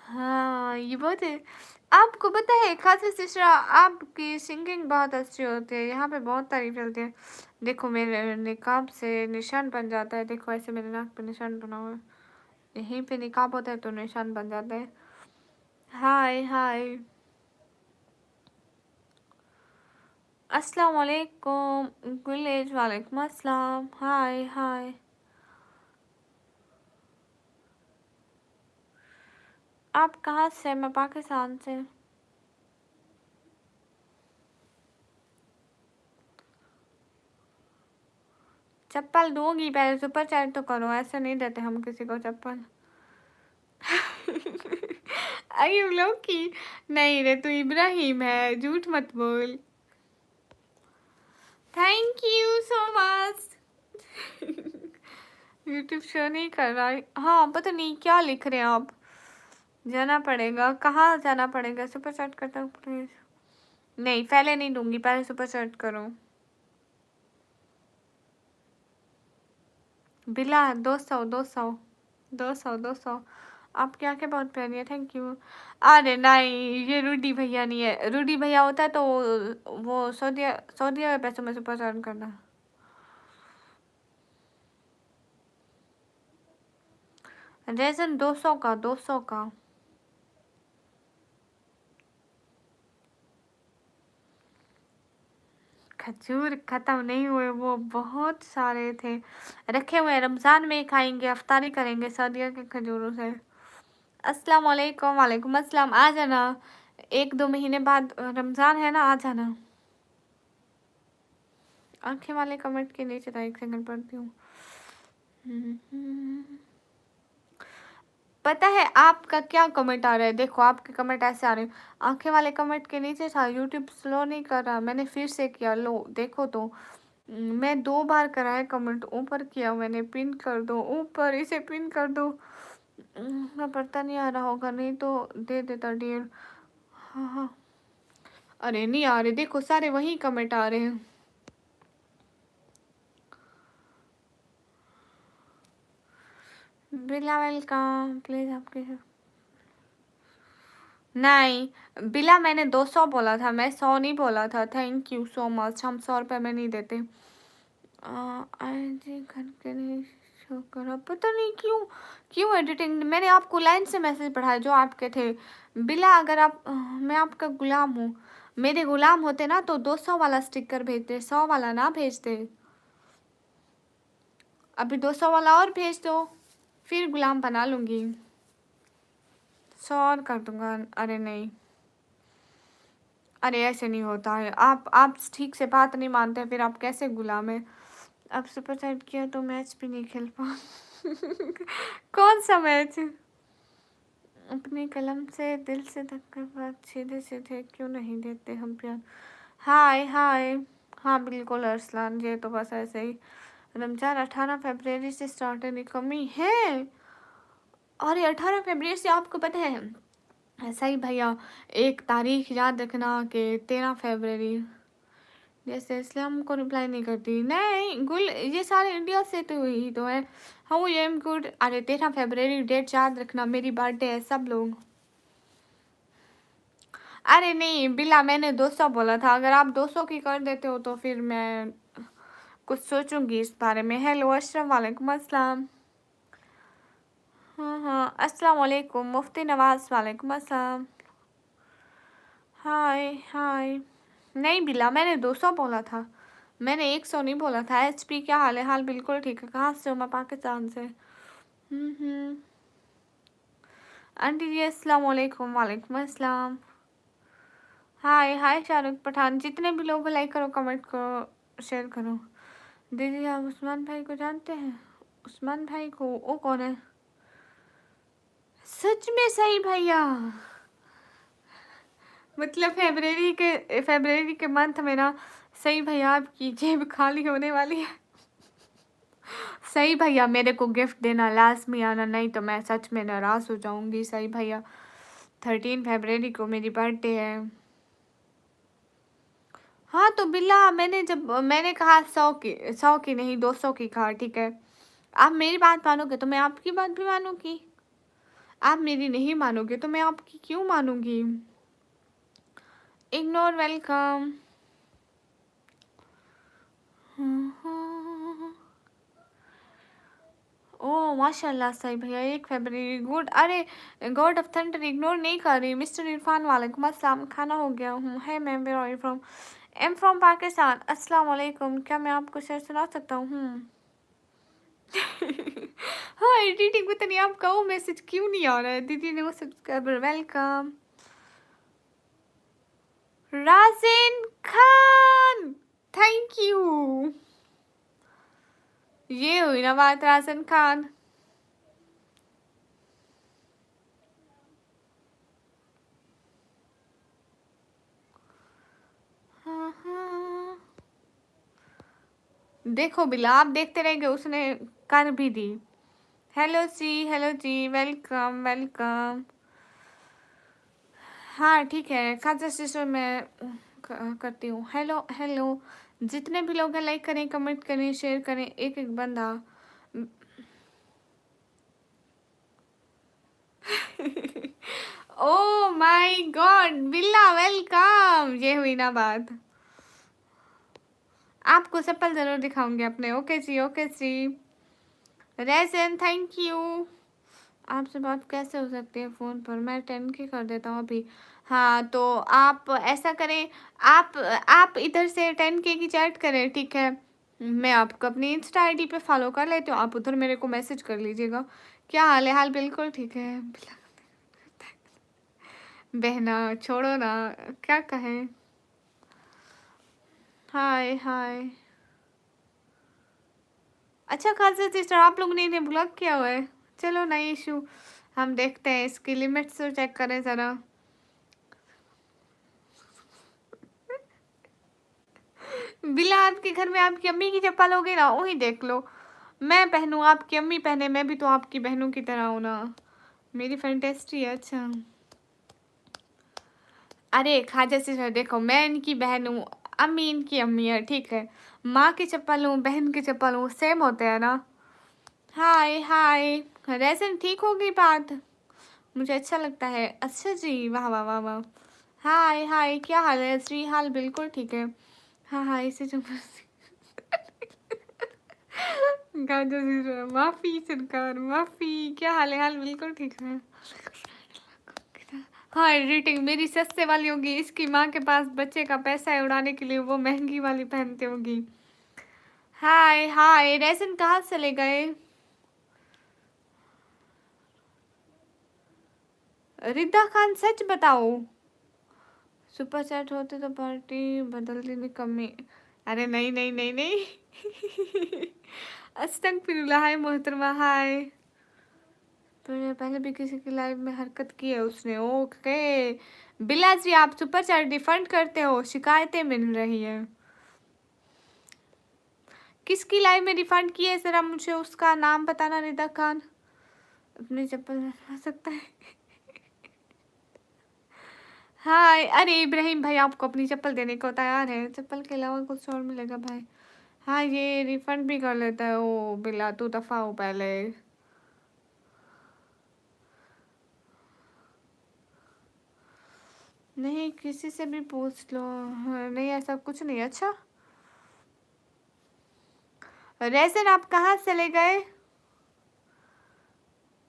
हाँ ये बहुत है। आपको पता है खासा सिस्टर, आपकी सिंगिंग बहुत अच्छी होती है, यहाँ पे बहुत तारीफ चलती है। देखो मेरे निकाब से निशान बन जाता है, देखो ऐसे मेरे नाक पे निशान बना हुआ है, यहीं पे निकाब होता है तो निशान बन जाता है। हाय हाय, अस्सलाम वालेकुम गुलेज। वालेकुम अस्सलाम। हाय हाय। आप कहाँ से? मैं पाकिस्तान से। चप्पल दूंगी, पहले सुपर चैट तो करो, ऐसे नहीं देते हम किसी को चप्पल। अरे लोग की नहीं रे, तू इब्राहिम है, झूठ मत बोल। Thank you so much. YouTube show नहीं कर रहा है। हाँ पता नहीं क्या लिख रहे हैं आप। जाना पड़ेगा, कहाँ जाना पड़ेगा? सुपर चैट करता हूँ प्लीज। नहीं पहले नहीं दूंगी, पहले सुपर चैट करो। बिला 200 200 200 200। आपकी आंखें बहुत प्यारी है, थैंक यू। अरे नहीं, ये रूडी भैया नहीं है। रूडी भैया होता तो वो सऊदी सऊदी वाले पैसों में सुपर चैट करना। रेजन 200 का 200 का। खजूर खत्म नहीं हुए, वो बहुत सारे थे रखे हुए, रमजान में खाएंगे, अफ्तारी करेंगे सदिया के खजूरों से। अस्सलाम वालेकुम। वालेकुम अस्सलाम। आ जाना 1-2 महीने बाद, रमजान है ना, आ जाना। आंखें वाले कमेंट के नीचे था, 1 सेकंड पढ़ती हूँ। पता है आपका क्या कमेंट आ रहा है? देखो आपके कमेंट ऐसे आ रहे हैं। आंखें वाले कमेंट के नीचे था यूट्यूब स्लो नहीं कर रहा, मैंने फिर से किया, लो देखो तो। मैं 2 बार करा है कमेंट, ऊपर किया मैंने, पिन कर दो ऊपर, इसे पिन कर दो। पता नहीं आ रहा होगा, नहीं तो दे देता डियर। हाँ हाँ। अरे नहीं आ रहे, देखो सारे वही कमेंट आ रहे हैं। बिला वेलकम, प्लीज आपके नहीं, बिला मैंने 200 बोला था, मैं 100 नहीं बोला था। Thank you so much. हम 100 रुपये में नहीं देते। घर के नहीं शो करो, पता नहीं क्यों, क्यों एडिटिंग। मैंने आपको लाइन से मैसेज पढ़ाया जो आपके थे। बिला अगर आप मैं आपका गुलाम हूँ, मेरे गुलाम होते ना तो 200 वाला स्टिकर भेजते, 100 वाला ना भेजते। अभी 200 वाला और भेज दो, फिर गुलाम बना लूँगी। 100 और कर दूँगा। अरे नहीं, अरे ऐसे नहीं होता है। आप ठीक से बात नहीं मानते, फिर आप कैसे गुलाम है? अब सुपर चैट किया तो मैच भी नहीं खेल पा। कौन सा मैच? अपनी कलम से दिल से धक्कर बात सीधे सीधे क्यों नहीं देते हम प्यार। हाय हाय। हाँ बिल्कुल अरसलान, ये तो बस ऐसे ही। रमजान 18 फरवरी से स्टार्ट होने कमी है। अरे 18 फरवरी से, आपको पता है? सही भैया, एक तारीख याद रखना कि 13 फरवरी। जैसे इसलिए हमको रिप्लाई नहीं करती। नहीं गुल, ये सारे इंडिया से तो ही तो है। How I am good. अरे 13 फरवरी डेट याद रखना, मेरी बर्थडे है सब लोग। अरे नहीं बिला, मैंने 200 बोला था, अगर आप 200 की कर देते हो तो फिर मैं कुछ सोचूंगी इस बारे में। हेलो अशरफ, वालेकुम अस्सलाम। हाँ हाँ, अस्सलाम वालेकुम मुफ्ती नवाज, वालेकुम अस्सलाम। हाय हाय। नहीं बिला, मैंने 200 बोला था, मैंने 100 नहीं बोला था। एचपी क्या हाल है? हाल बिल्कुल ठीक है। कहाँ से हो? मैं पाकिस्तान से। आंटी जी अस्सलाम वालेकुम। वालेकुम अस्सलाम। हाय हाय शाहरुख पठान। जितने भी लोग लाइक करो, कमेंट करो, शेयर करो। दीदी आप उस्मान भाई को जानते हैं? उस्मान भाई को? वो कौन है? सच में सही भैया? मतलब फेब्रवरी के मंथ में ना, सही भैया आपकी जेब खाली होने वाली है। सही भैया मेरे को गिफ्ट देना, लास्ट में आना, नहीं तो मैं सच में नाराज हो जाऊंगी। सही भैया 13 फरवरी को मेरी बर्थडे है। हाँ तो बिल्ला, मैंने कहा 100 की नहीं, 200 की कहा, ठीक है? आप मेरी बात मानोगे तो मैं आपकी बात भी मानूंगी, आप मेरी नहीं मानोगे तो मैं आपकी क्यों मानूंगी? Ignore welcome. ओ माशाल्लाह सही भैया, 1 फरवरी गुड। अरे गॉड ऑफ थंडर इग्नोर नहीं कर रही। मिस्टर इरफान, वालेकुम अस्सलाम। खाना हो गया हूँ। है मैं where are you from? Am from Pakistan. अस्सलाम वालेकुम। क्या मैं आपको शेयर सुना सकता हूँ? हाँ एडिटिंग, पता नहीं आपका वो मैसेज क्यों नहीं आ रहा है। दीदी ने वो subscriber, welcome. Rajin Khan, thank you. ये हुई ना बात, राजिन खान। हाँ हाँ। देखो बिला, आप देखते रहेंगे, उसने कर भी दी। हेलो जी, वेलकम वेलकम। हाँ ठीक है, खाजा सिस्टर में करती हूँ। हेलो हेलो, जितने भी लोग हैं लाइक करें, कमेंट करें, शेयर करें, एक एक बंदा। Oh my god Billa, welcome. ये हुई ना बात। आपको चप्पल जरूर दिखाऊंगी अपने। ओके जी, ओके जी। रेजन थैंक यू। आपसे बात कैसे हो सकती है फ़ोन पर? मैं 10 की कर देता हूँ अभी। हाँ तो आप ऐसा करें, आप इधर से 10K की चैट करें, ठीक है? मैं आपको अपनी इंस्टा आईडी पे फॉलो कर लेती हूँ, आप उधर मेरे को मैसेज कर लीजिएगा। क्या हाल है? हाल बिल्कुल ठीक है। बहना छोड़ो ना, क्या कहें। हाय हाय। अच्छा खासा सिस्टर, आप लोग ने इन्हें ब्लॉक किया हुआ है। चलो नई इशू, हम देखते हैं इसकी लिमिट्स तो चेक करें ज़रा। बिल्ला, आपके घर में आपकी अम्मी की चप्पल होगी ना, वही देख लो। मैं पहनूं, आपकी अम्मी पहने, मैं भी तो आपकी बहनों की तरह हूँ ना। मेरी फैंटेस्टी है। अच्छा अरे खाजा सिस्टर देखो, मैं इनकी बहन हूँ, अम्मी इनकी अम्मी है, ठीक है? माँ की चप्पल हूँ, बहन की चप्पल हूँ, सेम होते हैं ना। हाय हाय। रेसन ठीक होगी बात, मुझे अच्छा लगता है। अच्छा जी, वाह वाह वाह वाह। हाय हाय, क्या हाल है श्री? हाल बिल्कुल ठीक है। हाँ हाँ, इसे जो गाजर सिस्टर, माफी सरकार माफी। क्या हाल है? हाल बिल्कुल ठीक है। हाँ एडिटिंग मेरी सस्ते वाली होगी, इसकी माँ के पास बच्चे का पैसा है उड़ाने के लिए, वो महंगी वाली पहनते होगी। हाय हाय, रेसन कहाँ चले गए? रिद्धा खान सच बताओ, सुपर चैट होते तो पार्टी बदल देनी कमी। अरे नहीं नहीं नहीं नहीं। अस्तगफिरुल्लाह। हाय मोहतरमा, हाय। तो ये पहले भी किसी की लाइव में हरकत की है उसने। ओके बिला जी, आप सुपर चैट रिफंड करते हो, शिकायतें मिल रही है। किसकी लाइव में रिफंड की है जरा मुझे उसका नाम बताना। रिदा खान अपनी चप्पल बनवा सकता है। हाय, अरे इब्राहिम भाई आपको अपनी चप्पल देने को तैयार है, चप्पल के अलावा कुछ और मिलेगा भाई? हाँ ये रिफंड भी कर लेता है। ओ बिला तू दफा हो पहले। नहीं किसी से भी पूछ लो। हाँ, नहीं ऐसा कुछ नहीं। अच्छा रेजन आप कहाँ चले गए?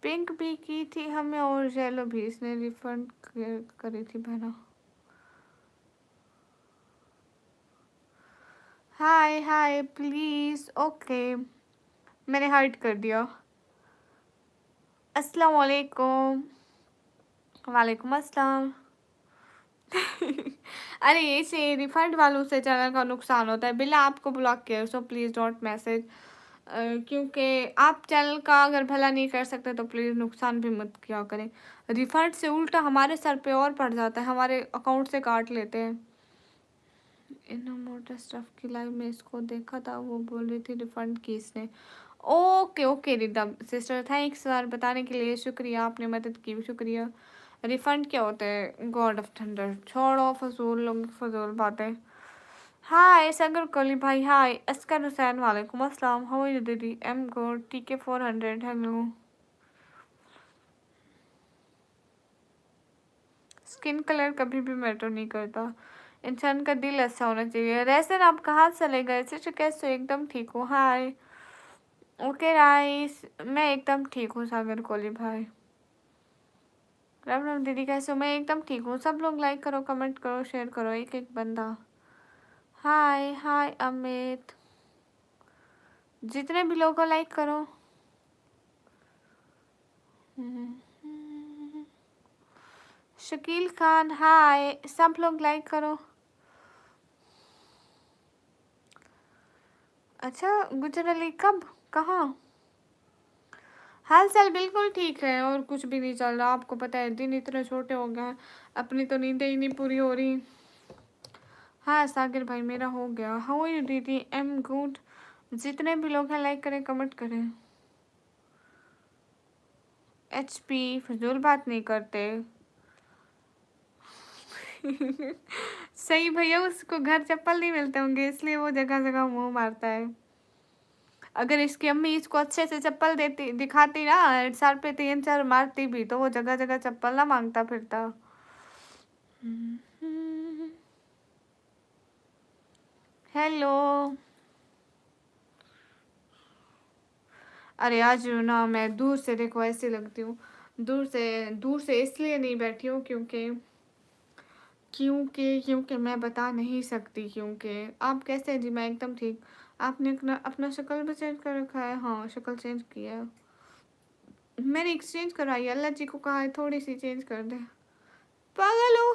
पिंक भी की थी हमें और येलो भी, इसने रिफंड करी थी बहना। हाय हाय प्लीज। ओके मैंने हाइड कर दिया। अस्सलाम वालेकुम। वालेकुम अस्सलाम। अरे इसे रिफंड वालों से चैनल का नुकसान होता है। बिल्ला आपको ब्लॉक किया, सो प्लीज़ डोंट मैसेज, क्योंकि आप चैनल का अगर भला नहीं कर सकते तो प्लीज़ नुकसान भी मत किया करें। रिफंड से उल्टा हमारे सर पे और पड़ जाता है, हमारे अकाउंट से काट लेते हैं। इन मोटर स्टफ की लाइव में इसको देखा था, वो बोल रही थी रिफंड की इसने। ओके ओके रिदा सिस्टर, थैंक्स यार बताने के लिए, शुक्रिया, आपने मदद की, शुक्रिया। रिफंड क्या होता है? God of thunder. छोड़ो फजूल लोग फजूल बातें। हाय सगर कोली भाई, हाय अस्कर हुसैन, वालेकुम अस्सलाम। हाउ आर यू दीदी? Am good. TK 400 hello. Skin colour कभी भी मैटर नहीं करता, इंसान का दिल अच्छा होना चाहिए। रेसन आप कहाँ चले गए? सिस्टर कैसे हो? एकदम ठीक हो? हाय ओके राइस, मैं एकदम ठीक हूँ सागर कोली भाई। राम राम दीदी कैसे हो? मैं एकदम ठीक हूँ। सब लोग लाइक करो, कमेंट करो, शेयर करो, एक एक बंदा। हाय हाय अमित, जितने भी लोग को लाइक करो। शकील खान हाय, सब लोग लाइक करो। अच्छा गुजर अली कब, कहाँ? हाल चाल बिल्कुल ठीक है और कुछ भी नहीं चल रहा। आपको पता है दिन इतने छोटे हो गए हैं, अपनी तो नींदें ही नहीं पूरी हो रही। हाँ साकिर भाई मेरा हो गया। हाउ आर यू दीदी? Am good. जितने भी लोग हैं लाइक करें, कमेंट करें। HP फजूल बात नहीं करते। सही भैया, उसको घर चप्पल नहीं मिलते होंगे इसलिए वो जगह जगह मुंह मारता है। अगर इसकी अम्मी इसको अच्छे से चप्पल देती दिखाती ना, सर पे 3-4 मारती भी, तो वो जगह जगह चप्पल ना मांगता फिरता। हेलो। अरे आज ना मैं दूर से, देखो ऐसे लगती हूँ। दूर से इसलिए नहीं बैठी हूँ क्योंकि क्योंकि क्योंकि मैं बता नहीं सकती। क्योंकि आप कैसे हैं जी? मैं एकदम ठीक। आपने अपना अपना शक्ल भी चेंज कर रखा है? हाँ, शक्ल चेंज किया है मैंने, एक्सचेंज करवाई है। अल्लाह जी को कहा है थोड़ी सी चेंज कर दे। पागल हो।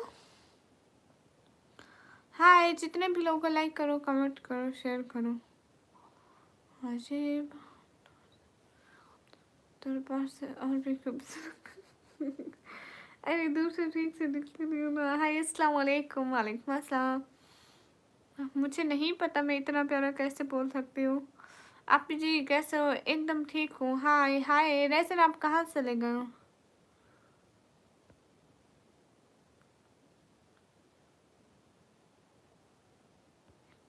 हाय, जितने भी लोगों को लाइक करो, कमेंट करो, शेयर करो। अजीब तेरे पास से और भी खूबसूरत। अरे दूर से ठीक से दिखती नहीं हूँ ना। हाय, अस्सलाम वालेकुम। वालेकुम अस्सलाम। मुझे नहीं पता मैं इतना प्यारा कैसे बोल सकती हूँ। आप जी कैसे हो? एकदम ठीक हूँ। हाय हाय, रैसन आप कहाँ चले गए हो?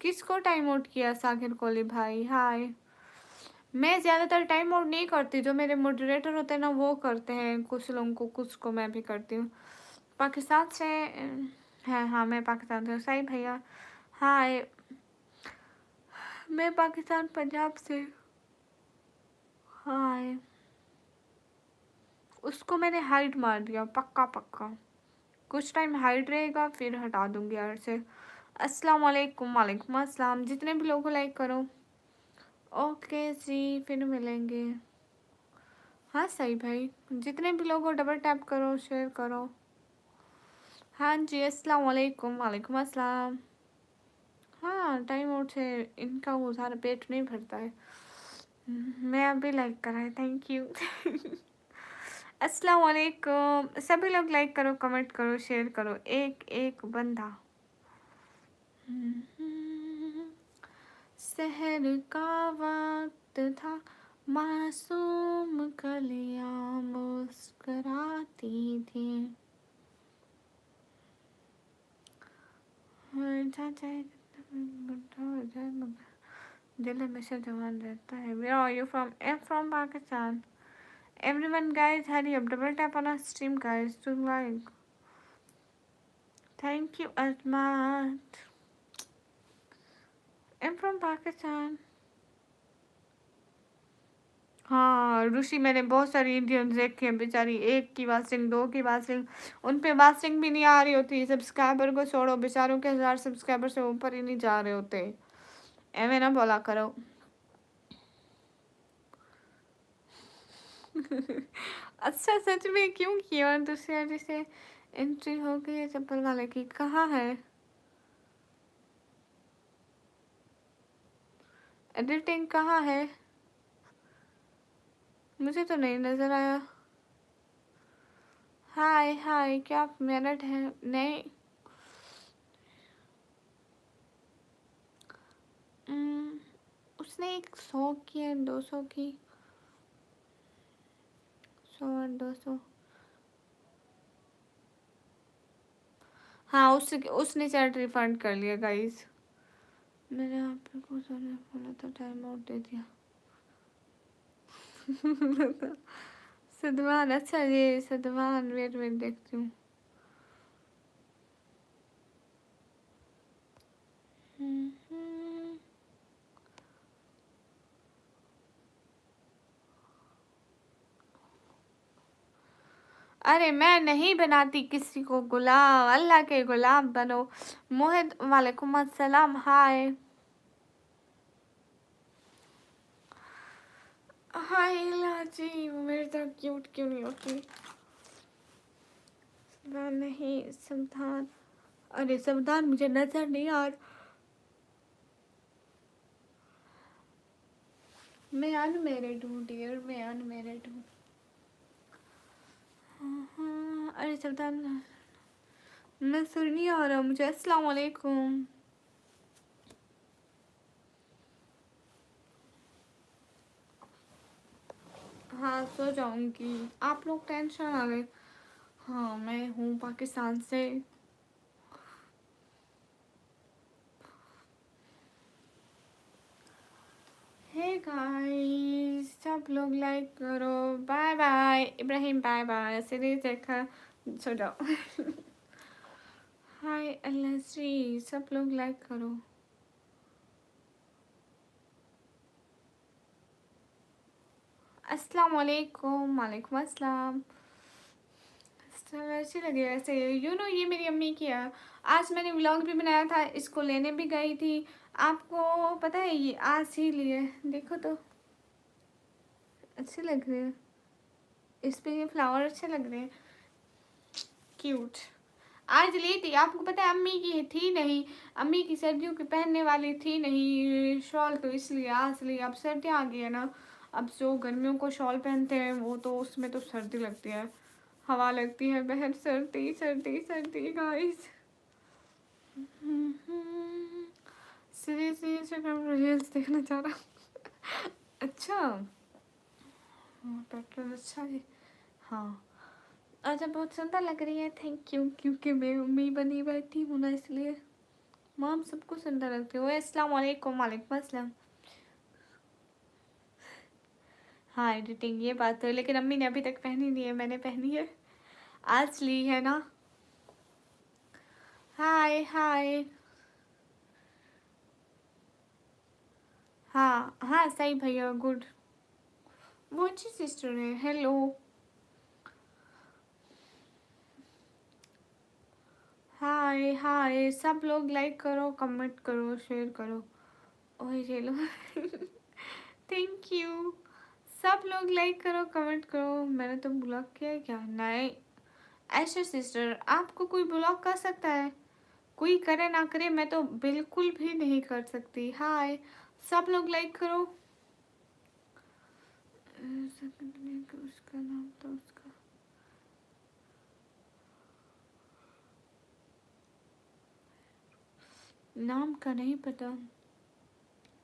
किसको टाइम आउट किया? साकिर कोली भाई हाय। मैं ज़्यादातर टाइम आउट नहीं करती, जो मेरे मॉडरेटर होते हैं ना वो करते हैं, कुछ लोगों को, कुछ को मैं भी करती हूँ। पाकिस्तान से है? हाँ, मैं पाकिस्तान से हूँ। सही भैया। हाय, मैं पाकिस्तान पंजाब से। हाय, उसको मैंने हाइड मार दिया, पक्का पक्का। कुछ टाइम हाइड रहेगा फिर हटा दूंगी यार से। अस्सलाम वालेकुम। वालेकुम अस्सलाम। जितने भी लोगों को लाइक करो। ओके जी, फिर मिलेंगे। हाँ सही भाई, जितने भी लोगों को डबल टैप करो, शेयर करो। हाँ जी, अस्सलाम वालेकुम। वालेकुम अस्सलाम। हाँ, टाइम आउट से इनका वो सारा पेट नहीं भरता है। मैं अभी लाइक करा है, थैंक यू। अस्सलाम वालेकुम। सभी लोग लाइक करो, कमेंट करो, शेयर करो, एक एक बंदा। शहर का वक्त था, मासूम कलियां मुस्कुराती थी। दिल हमेशा जवान रहता है। Where are you from? I'm from Pakistan. Everyone guys, hurry up, double tap on our stream guys to like. Thank you Azmat. I'm from Pakistan. हाँ ऋषि, मैंने बहुत सारी इंडियंस देखे हैं बेचारी, एक की वासिंग, दो की वासिंग, उन पे वासिंग भी नहीं आ रही होती। सब्सक्राइबर को छोड़ो, बेचारों के 1000 सब्सक्राइबर से ऊपर ही नहीं जा रहे होते। एवे ना बोला करो। अच्छा, सच में क्यों किया? और दूसरी जैसे एंट्री हो गई है चप्पल वाले की, कहाँ है? एडिटिंग कहाँ है? मुझे तो नहीं नजर आया। हाय हाय, क्या आप मेरिड है? नहीं। उसने एक 100 की है, 200 की, 100 और 200। हाँ, उसने चैट रिफंड कर लिया गाइस। मेरे आप पे कुछ ने बोला तो टाइम आउट दे दिया। सदमान, अच्छा ये सदमान, वेट वेट देखती हूँ। अरे मैं नहीं बनाती किसी को गुलाम, अल्लाह के गुलाम बनो। मोहित, वालेकुम अस्सलाम। हाय हाय लाजी, मेरे तरह क्यूट क्यों नहीं होती? मैं नहीं, सावधान। अरे सावधान मुझे नजर नहीं आ रहा। मैं अनमेरिड हूँ डियर, मैं अनमेरिड हूँ। अरे सावधान, नजर नहीं आ रहा मुझे। अस्सलाम वालेकुम। हाँ, सो जाऊंगी, आप लोग टेंशन आ गए। हाँ, मैं हूँ पाकिस्तान से। लोग लाइक करो। Bye bye Ibrahim, bye bye. Series देखा, सो जाओ। हाय अल्लाह श्री, सब लोग लाइक करो। अस्सलाम वालेकुम। वालेकुम अस्सलाम। अच्छी लगी वैसे। ये मेरी अम्मी की है। आज मैंने व्लॉग भी बनाया था, इसको लेने भी गई थी। आपको पता है ये आज ही लिए, देखो तो अच्छे लग रहे हैं। इस पे ये फ्लावर अच्छे लग रहे हैं, क्यूट। आज ली थी, आपको पता है अम्मी की थी नहीं, अम्मी की सर्दियों की पहनने वाली थी नहीं शॉल, तो इसलिए आज ली। अब सर्दियाँ आ गई है ना, अब जो गर्मियों को शॉल पहनते हैं वो तो उसमें तो सर्दी लगती है, हवा लगती है बहन, सर्दी सर्दी सर्दी गाइस। सीरियसली इंस्टाग्राम रील्स देखना चाह रहा। अच्छा, पेट्रोल अच्छा है। हाँ, आज बहुत सुंदर लग रही है, थैंक यू। क्योंकि मैं मम्मी बनी बैठी हूँ ना, इसलिए माम सबको सुंदर लगती है। अस्सलाम वालेकुम। वालेकुम अस्सलाम। हाँ एडिटिंग, ये बात तो है, लेकिन अम्मी ने अभी तक पहनी नहीं है, मैंने पहनी है, आज ली है ना। हाय हाय। हाँ हाँ सही भैया, गुड। वो अच्छी सिस्टर है। हेलो। हाय हाय, सब लोग लाइक करो, कमेंट करो, शेयर करो। ओए ये लो। Thank you. सब लोग लाइक करो, कमेंट करो। मैंने तो ब्लॉक किया है क्या? नहीं। ऐशा सिस्टर, आपको कोई ब्लॉक कर सकता है? कोई करे ना करे, मैं तो बिल्कुल भी नहीं कर सकती। हाय, सब लोग लाइक करो। उसका नाम तो उसका नाम का नहीं पता।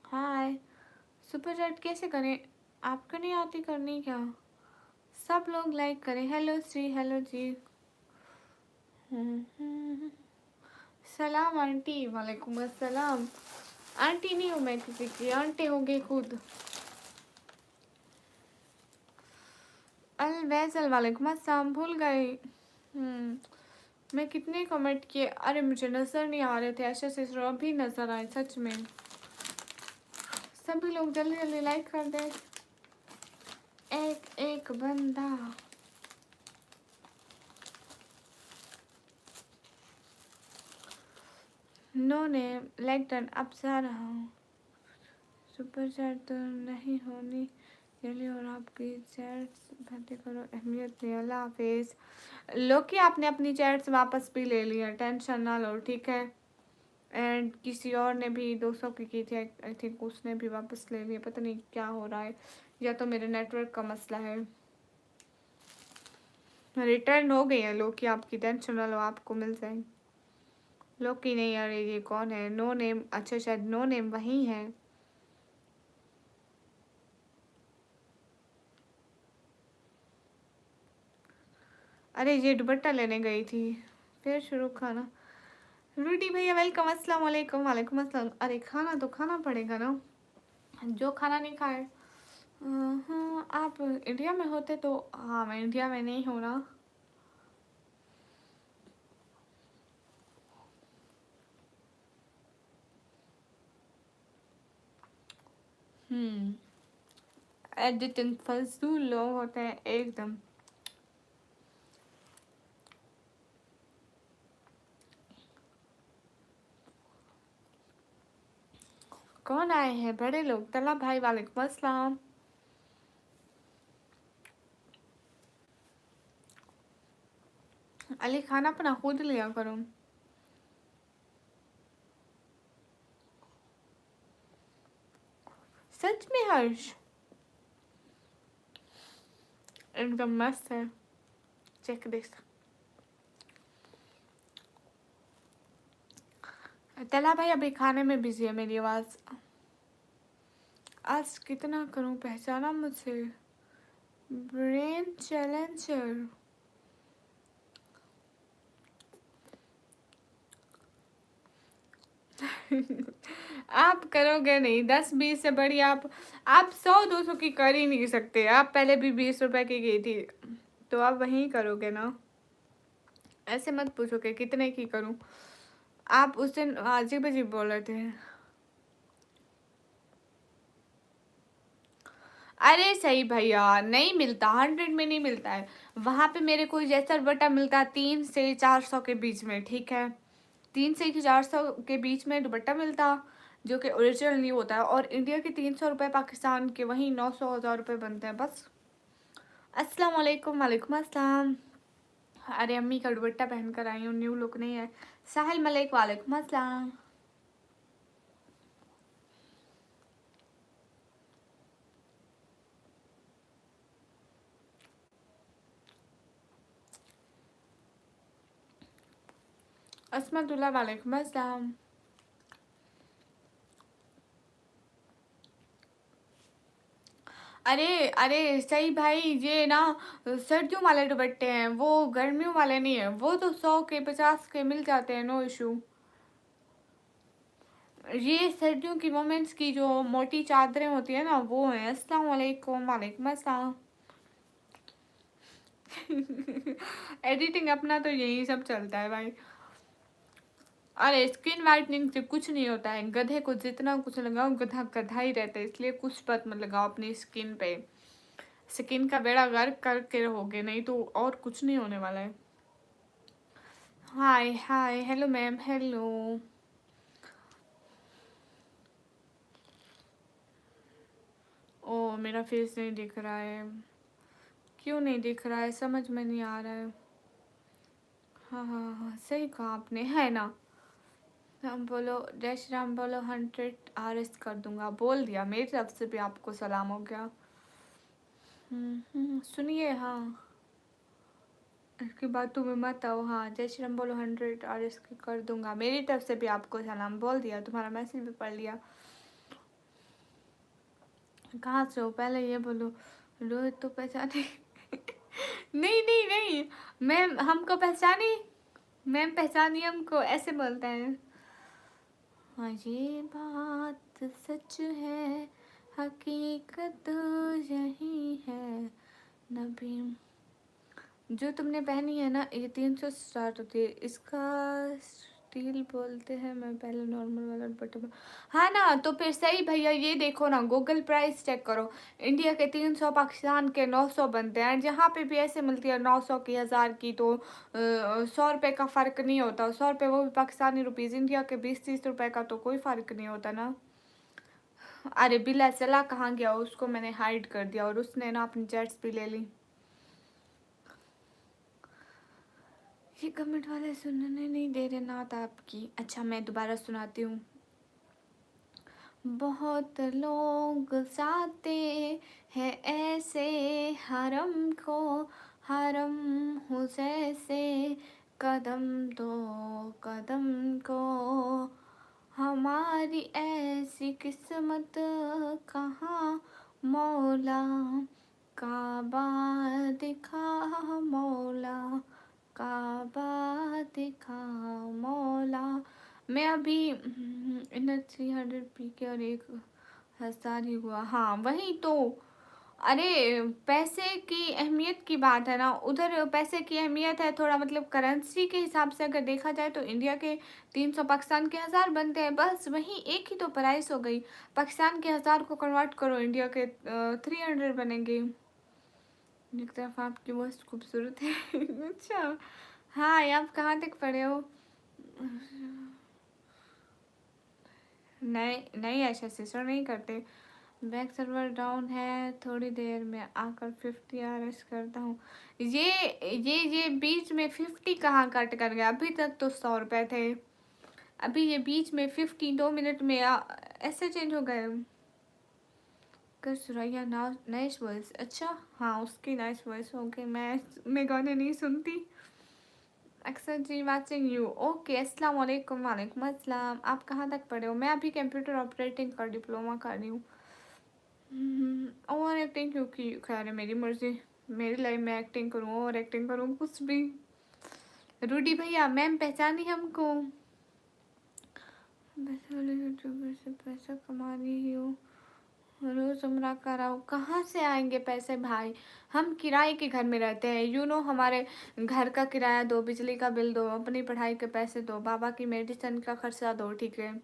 हाय, सुपर चैट कैसे करें? आपको नहीं आती करनी क्या? सब लोग लाइक करें। हेलो श्री, हेलो जी। सलाम आंटी। वालेकुम अस्सलाम। आंटी नहीं हूँ मैं किसी की, आंटी होगी खुद। अल वैसल, वालेकुम अस्सलाम। भूल गए। मैं कितने कमेंट किए, अरे मुझे नज़र नहीं आ रहे थे। ऐसे से अभी नज़र आए सच में। सभी लोग जल्दी जल्दी लाइक कर दे, एक एक बंदा। नो नेम लाइक डन, अब जा रहा हूँ। सुपर चैट तो नहीं होनी जल्दी, और आपकी चैट्स भरती करो, अहमियत नहीं। अल्लाह हाफिज़। लोकी, आपने अपनी चैट्स वापस भी ले लिया, टेंशन ना लो, ठीक है। एंड किसी और ने भी 200 की थी, आई थिंक उसने भी वापस ले लिया। पता नहीं क्या हो रहा है, या तो मेरे नेटवर्क का मसला है। रिटर्न हो गई है लोकी आपकी, टेंशन ना लो, आपको मिल जाएंगे। लोकी नहीं, अरे ये कौन है? नो नेम, अच्छा शायद नो नेम वही है। अरे ये दुपट्टा लेने गई थी, फिर शुरू खाना। रूडी भैया वेलकम, अस्सलाम वालेकुम। वालेकुम अस्सलाम। अरे खाना तो खाना पड़ेगा ना, जो खाना नहीं खाए। हाँ, आप इंडिया में होते तो। हाँ मैं इंडिया में नहीं हूँ ना। एडिटिंग फजूल लोग होते हैं एकदम। कौन आए हैं बड़े लोग? तला भाई, वालेकुम अस्सलाम। अली, खाना अपना खुद लिया करो। सच में हर्ष एकदम मस्त है, चेक दिस। तला भाई अभी खाने में बिजी है, मेरी आवाज़ आज कितना करूं, पहचाना मुझे? Brain challenger. आप करोगे नहीं, 10-20 से बड़ी आप 100-200 की कर ही नहीं सकते। आप पहले भी 20 रुपए की गई थी, तो आप वहीं करोगे ना। ऐसे मत पूछो कि कितने की करूं। आप उस दिन अजीब अजीब बोल रहे थे। अरे सही भैया, नहीं मिलता, 100 में नहीं मिलता है। वहां पे मेरे को जैसा दुपट्टा मिलता है 300 से 400 के बीच में, ठीक है। 300 से 400 के बीच में दुपट्टा मिलता, जो कि ओरिजिनल नहीं होता है। और इंडिया के 300 रुपये, पाकिस्तान के वहीं 900-1000 रुपये बनते हैं बस। अस्सलाम वालेकुम। वालेकुम अस्सलाम। अरे अम्मी का दुपट्टा पहन कर आई हूँ, न्यू लुक नहीं है। साहिल मलिक, वालेकुम अस्सलाम। अस्मतुल्लाह, वालेकुम अस्सलाम। अरे अरे सही भाई, ये ना सर्दियों वाले दुपट्टे हैं, वो गर्मियों वाले नहीं है। वो तो 100 के 50 के मिल जाते हैं, नो इशू। ये सर्दियों की वोमेंस की जो मोटी चादरें होती है ना, वो है। अस्सलाम वालेकुम। वालेकुम अस्सलाम। एडिटिंग अपना तो यही सब चलता है भाई। अरे स्किन वाइटनिंग से कुछ नहीं होता है, गधे को जितना कुछ लगाओ गधा गधा ही रहता है, इसलिए कुछ मत लगाओ अपनी स्किन पे। स्किन का बेड़ा गर्क करके रहोगे, नहीं तो और कुछ नहीं होने वाला है। हाय हाय, हेलो मैम, हेलो। ओ मेरा फेस नहीं दिख रहा है। क्यों नहीं दिख रहा है, समझ में नहीं आ रहा है। हाँ हाँ हाँ, सही कहा आपने, है ना। हम बोलो, जय श्री राम बोलो, 100 RS कर दूंगा, बोल दिया। मेरी तरफ से भी आपको सलाम हो गया। सुनिए, हाँ, इसकी बात तुम्हें मत आओ। हाँ, जय श्री राम बोलो, 100 RS की कर दूंगा। मेरी तरफ से भी आपको सलाम, बोल दिया। तुम्हारा मैसेज भी पढ़ लिया। कहाँ से हो, पहले ये बोलो। रोहित तो पहचाने। नहीं नहीं नहीं, मैम हमको पहचानी। मैम पहचानी हमको, ऐसे बोलते हैं। हाँ ये बात सच है, हकीकत यही है। नबी, जो तुमने पहनी है ना, ये 300 स्टार्ट होती है। इसका स्टील बोलते हैं। मैं पहले नॉर्मल वाला दुपट्टा हाँ ना, तो फिर सही भैया, ये देखो ना, गूगल प्राइस चेक करो। इंडिया के 300, पाकिस्तान के 900 बनते हैं। जहाँ पे भी ऐसे मिलती है 900 की, 1000 की, तो 100 रुपये का फ़र्क नहीं होता। 100 रुपये वो भी पाकिस्तानी रुपीज़। इंडिया के 20-30 रुपये का तो कोई फ़र्क नहीं होता ना। अरे बिला चला कहाँ गया, उसको मैंने हाइड कर दिया और उसने ना अपनी चैट्स भी ले ली। ये कमेंट वाले सुनने नहीं दे रहे नात आपकी। अच्छा मैं दोबारा सुनाती हूँ। बहुत लोग जाते हैं ऐसे हरम को, हरम हो जैसे, कदम दो कदम को। हमारी ऐसी किस्मत कहाँ मौला, काबा दिखा मौला, काबा दिखा मौला। मैं अभी इनर 300 पी के और 1,000 ही हुआ। हाँ वही तो। अरे पैसे की अहमियत की बात है ना, उधर पैसे की अहमियत है थोड़ा, मतलब करेंसी के हिसाब से अगर देखा जाए तो इंडिया के 300, पाकिस्तान के 1000 बनते हैं, बस वही एक ही तो प्राइस हो गई। पाकिस्तान के 1000 को कन्वर्ट करो, इंडिया के 300 बनेंगे। एक तरफ आपकी बहुत खूबसूरत है। अच्छा, हाँ आप कहाँ तक पढ़े हो। नहीं नहीं, ऐसा सिस्टर नहीं करते। बैक सर्वर डाउन है, थोड़ी देर में आकर 50 RS करता हूँ। ये बीच में 50 कहाँ कट कर गया, अभी तक तो 100 रुपये थे। अभी ये बीच में 50 2 मिनट में ऐसे चेंज हो गए। कर सुरैया ना, नाइस वॉइस। अच्छा हाँ, उसकी नाइस वॉइस हो गई। मैं गाने नहीं सुनती। अक्सर जी वाचिंग यू, ओके। अस्सलाम वालेकुम। वालेकुम अस्सलाम। आप कहाँ तक पढ़े हो। मैं अभी कंप्यूटर ऑपरेटिंग का डिप्लोमा कर रही हूँ। ओवर एक्टिंग क्योंकि खैर है मेरी मर्जी, मेरी लाइफ में एक्टिंग करूँ और एक्टिंग करूँ कुछ भी। रूडी भैया, मैम पहचानी हमको। पैसे वाले यूट्यूबर से पैसा कमा रही हो, रोजमर्रा का राव कहाँ से आएंगे पैसे भाई। हम किराए के घर में रहते हैं, हमारे घर का किराया दो, बिजली का बिल दो, अपनी पढ़ाई के पैसे दो, बाबा की मेडिसिन का खर्चा दो, ठीक है।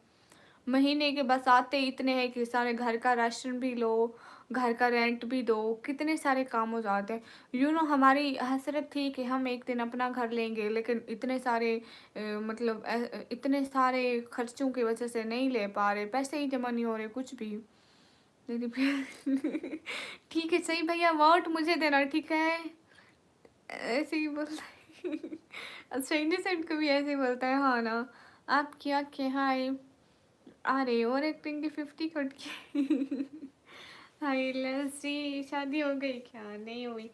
महीने के बस आते इतने हैं कि सारे घर का राशन भी लो, घर का रेंट भी दो, कितने सारे काम हो जाते हैं। हमारी हसरत थी कि हम एक दिन अपना घर लेंगे, लेकिन इतने सारे मतलब इतने सारे खर्चों की वजह से नहीं ले पा रहे, पैसे ही जमा नहीं हो रहे कुछ भी। दीदी ठीक है सही भैया, वोट मुझे देना, ठीक है। ऐसे ही बोलता है। स्ट्रेंजर को भी ऐसे ही बोलता है, हाँ ना। आप क्या हाय अरे और एक्टिंग की 50 कट की। हाय लस्सी, शादी हो गई क्या? नहीं हुई।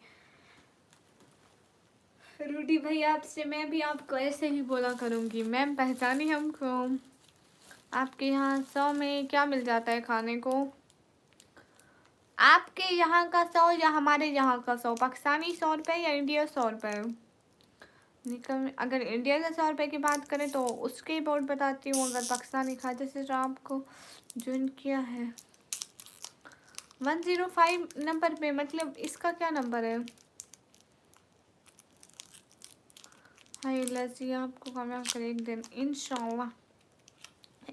रूडी भाई आपसे मैं भी आपको ऐसे ही बोला करूँगी, मैम पहचानी हमको। आपके यहाँ 100 में क्या मिल जाता है खाने को? आपके यहाँ का 100 या हमारे यहाँ का 100? पाकिस्तानी 100 रुपये या इंडिया 100 रुपये? निकल, अगर इंडिया का 100 रुपये की बात करें तो उसके बोर्ड बताती हूँ। अगर पाकिस्तानी खाते से जो आपको ज्वाइन किया है 105 नंबर पे, मतलब इसका क्या नंबर है? हाय लस्सी, आपको कामयाब करे एक दिन इंशाल्लाह।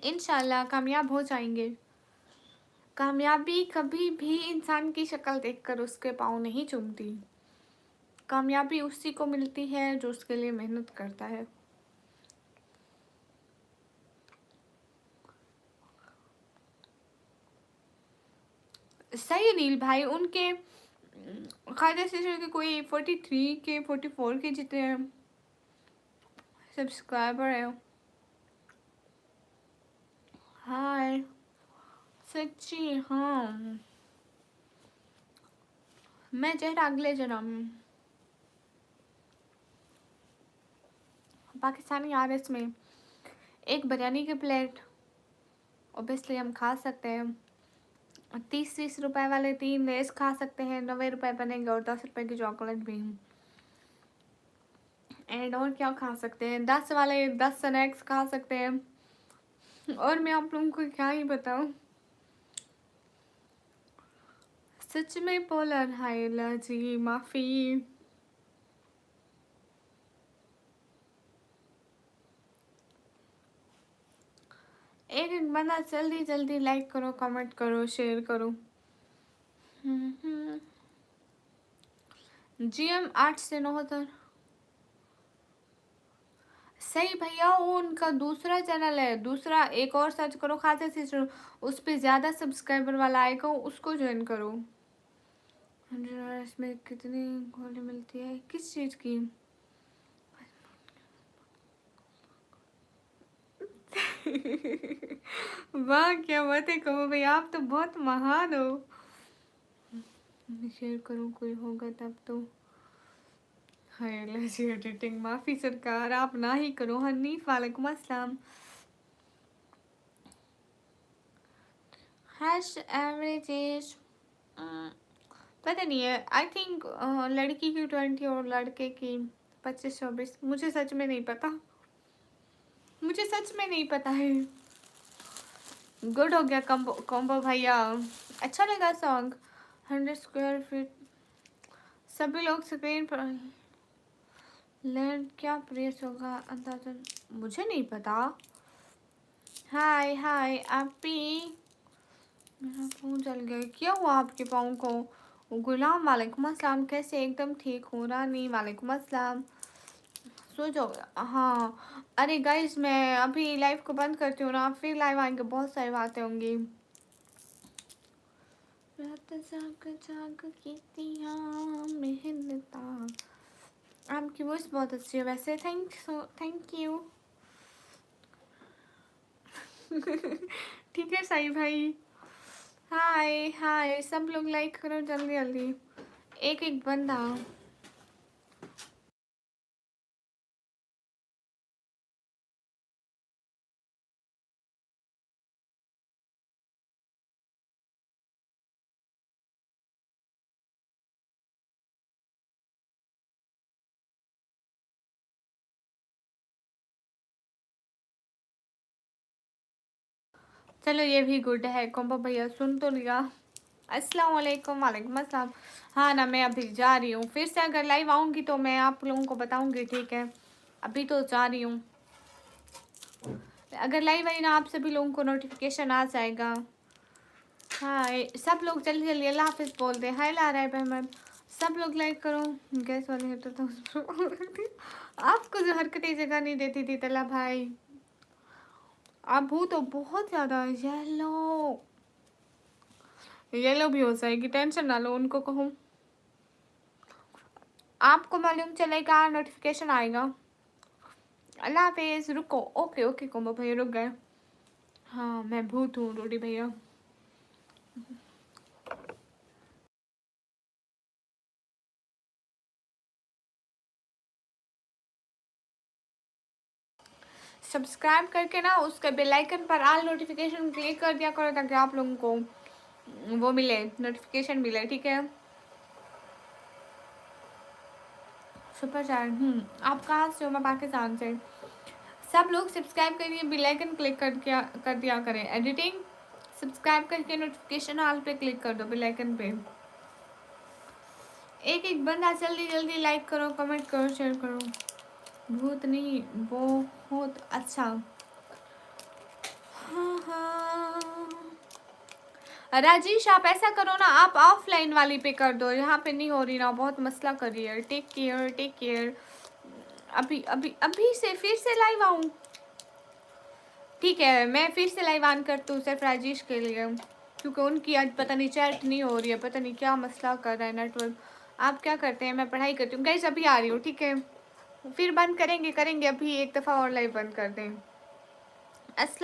इंशाल्लाह कामयाब हो जाएंगे। कामयाबी कभी भी इंसान की शक्ल देखकर उसके पाँव नहीं चूमती। कामयाबी उसी को मिलती है जो उसके लिए मेहनत करता है। सही नील भाई, उनके ख्वाजा सिस्टर के कोई 43 के 44 के जितने सब्सक्राइबर है। हाय सच्ची, हाँ मैं जहरा अगले जन्म पाकिस्तानी आरएस में एक बिरयानी की प्लेट ओबियसली हम खा सकते हैं। 30-30 रुपए वाले 3 लेस खा सकते हैं, 90 रुपए बनेंगे, और 10 रुपए की चॉकलेट भी। एंड और क्या खा सकते हैं, 10 वाले 10 स्नैक्स खा सकते हैं। और मैं आप लोगों को क्या ही बताऊं, सच में पोलर हाइला जी, माफ़ी। एक एक बंदा जल्दी जल्दी लाइक करो, कमेंट करो, शेयर करो। GM 8 से 9,000। सही भैया, वो उनका दूसरा चैनल है, दूसरा एक और सर्च करो खाते से, उस पर ज़्यादा सब्सक्राइबर वाला आएगा, उसको ज्वाइन करो। 100 इसमें कितनी गोली मिलती है, किस चीज़ की? वाह क्या बातें कहो भैया, आप तो बहुत महान हो। शेयर करूँ कोई होगा तब तो। हाय एलर्जी एडिटिंग, माफ़ी सरकार, आप ना ही करो। हनीफ वालेकुम अस्सलाम। हैश एवरेज एज पता नहीं है, आई थिंक लड़की की 20 और लड़के की 25-24, मुझे सच में नहीं पता, मुझे सच में नहीं पता है। गुड हो गया कॉम्बो कॉम्बो भैया, अच्छा लगा सॉन्ग। 100 स्क्वायर फीट सभी लोग स्क्रीन पर लैंड क्या प्रेस होगा अंदाजन, मुझे नहीं पता। हाय हाय आपी, मेरा पाँव जल गया, क्या हुआ आपके पाँव को? गुलाम वालेकुम अस्सलाम, कैसे? एकदम ठीक हूँ। रानी वालेकुम अस्सलाम, सो जाओ। हाँ अरे गाइस, मैं अभी लाइव को बंद करती हूँ ना, फिर लाइव आएंगे, बहुत सारी बातें होंगी। रात जाग जाग कीतियां मेहनता। आपकी वॉइस बहुत अच्छी है वैसे, थैंक यू। ठीक है साई भाई। हाय हाय, सब लोग लाइक करो जल्दी जल्दी, एक एक बंदा। चलो ये भी गुड है, कोम्बो भैया सुन तो लिया। अस्सलाम वालेकुम। वालेकुम अस्सलाम। हाँ ना, मैं अभी जा रही हूँ, फिर से अगर लाइव आऊँगी तो मैं आप लोगों को बताऊँगी, ठीक है? अभी तो जा रही हूँ। अगर लाइव आई ना, आप सभी लोगों को नोटिफिकेशन आ जाएगा। हाँ, सब लोग जल्दी जल्दी अल्लाह हाफिज़ बोल दे। हाय ला रहा है अहमद, सब लोग लाइक करो। गैस वाले हेटर तो आपको जो हरकतें जगह नहीं देती थी तला भाई, अब वो तो बहुत ज़्यादा येलो येलो भी हो जाएगी, टेंशन ना लो, उनको कहूँ। आपको मालूम चलेगा, नोटिफिकेशन आएगा। अल्लाह हाफिज़। रुको, ओके ओके कोमो भैया रुक गए। हाँ मैं भूत हूँ रोडी भैया। सब्सक्राइब करके ना उसके बेल आइकन पर ऑल नोटिफिकेशन क्लिक कर दिया करो, ताकि आप लोगों को वो मिले, नोटिफिकेशन मिले, ठीक है? सुपर चैट, आप कहाँ से हो? मैं पाकिस्तान से। सब लोग सब्सक्राइब करिए, बेल आइकन क्लिक कर दिया करें। एडिटिंग सब्सक्राइब करके नोटिफिकेशन ऑल पे क्लिक कर दो, बेल आइकन पे। एक एक बंदा जल्दी जल्दी लाइक करो, कमेंट करो, शेयर करो। भूत नहीं, बहुत अच्छा। हाँ हाँ राजेश, आप ऐसा करो ना, आप ऑफलाइन वाली पे कर दो, यहाँ पे नहीं हो रही ना, बहुत मसला कर रही है। Take care take care. अभी अभी अभी से फिर से लाइव आऊँ? ठीक है, मैं फिर से लाइव ऑन करती हूँ सिर्फ राजेश के लिए, क्योंकि उनकी आज पता नहीं चैट नहीं हो रही है, पता नहीं क्या मसला कर रहा है नेटवर्क। आप क्या करते हैं? मैं पढ़ाई करती हूँ गाइस, अभी आ रही हूँ, ठीक है? फिर बंद करेंगे अभी एक दफ़ा और लाइव बंद कर दें। अस्सलाम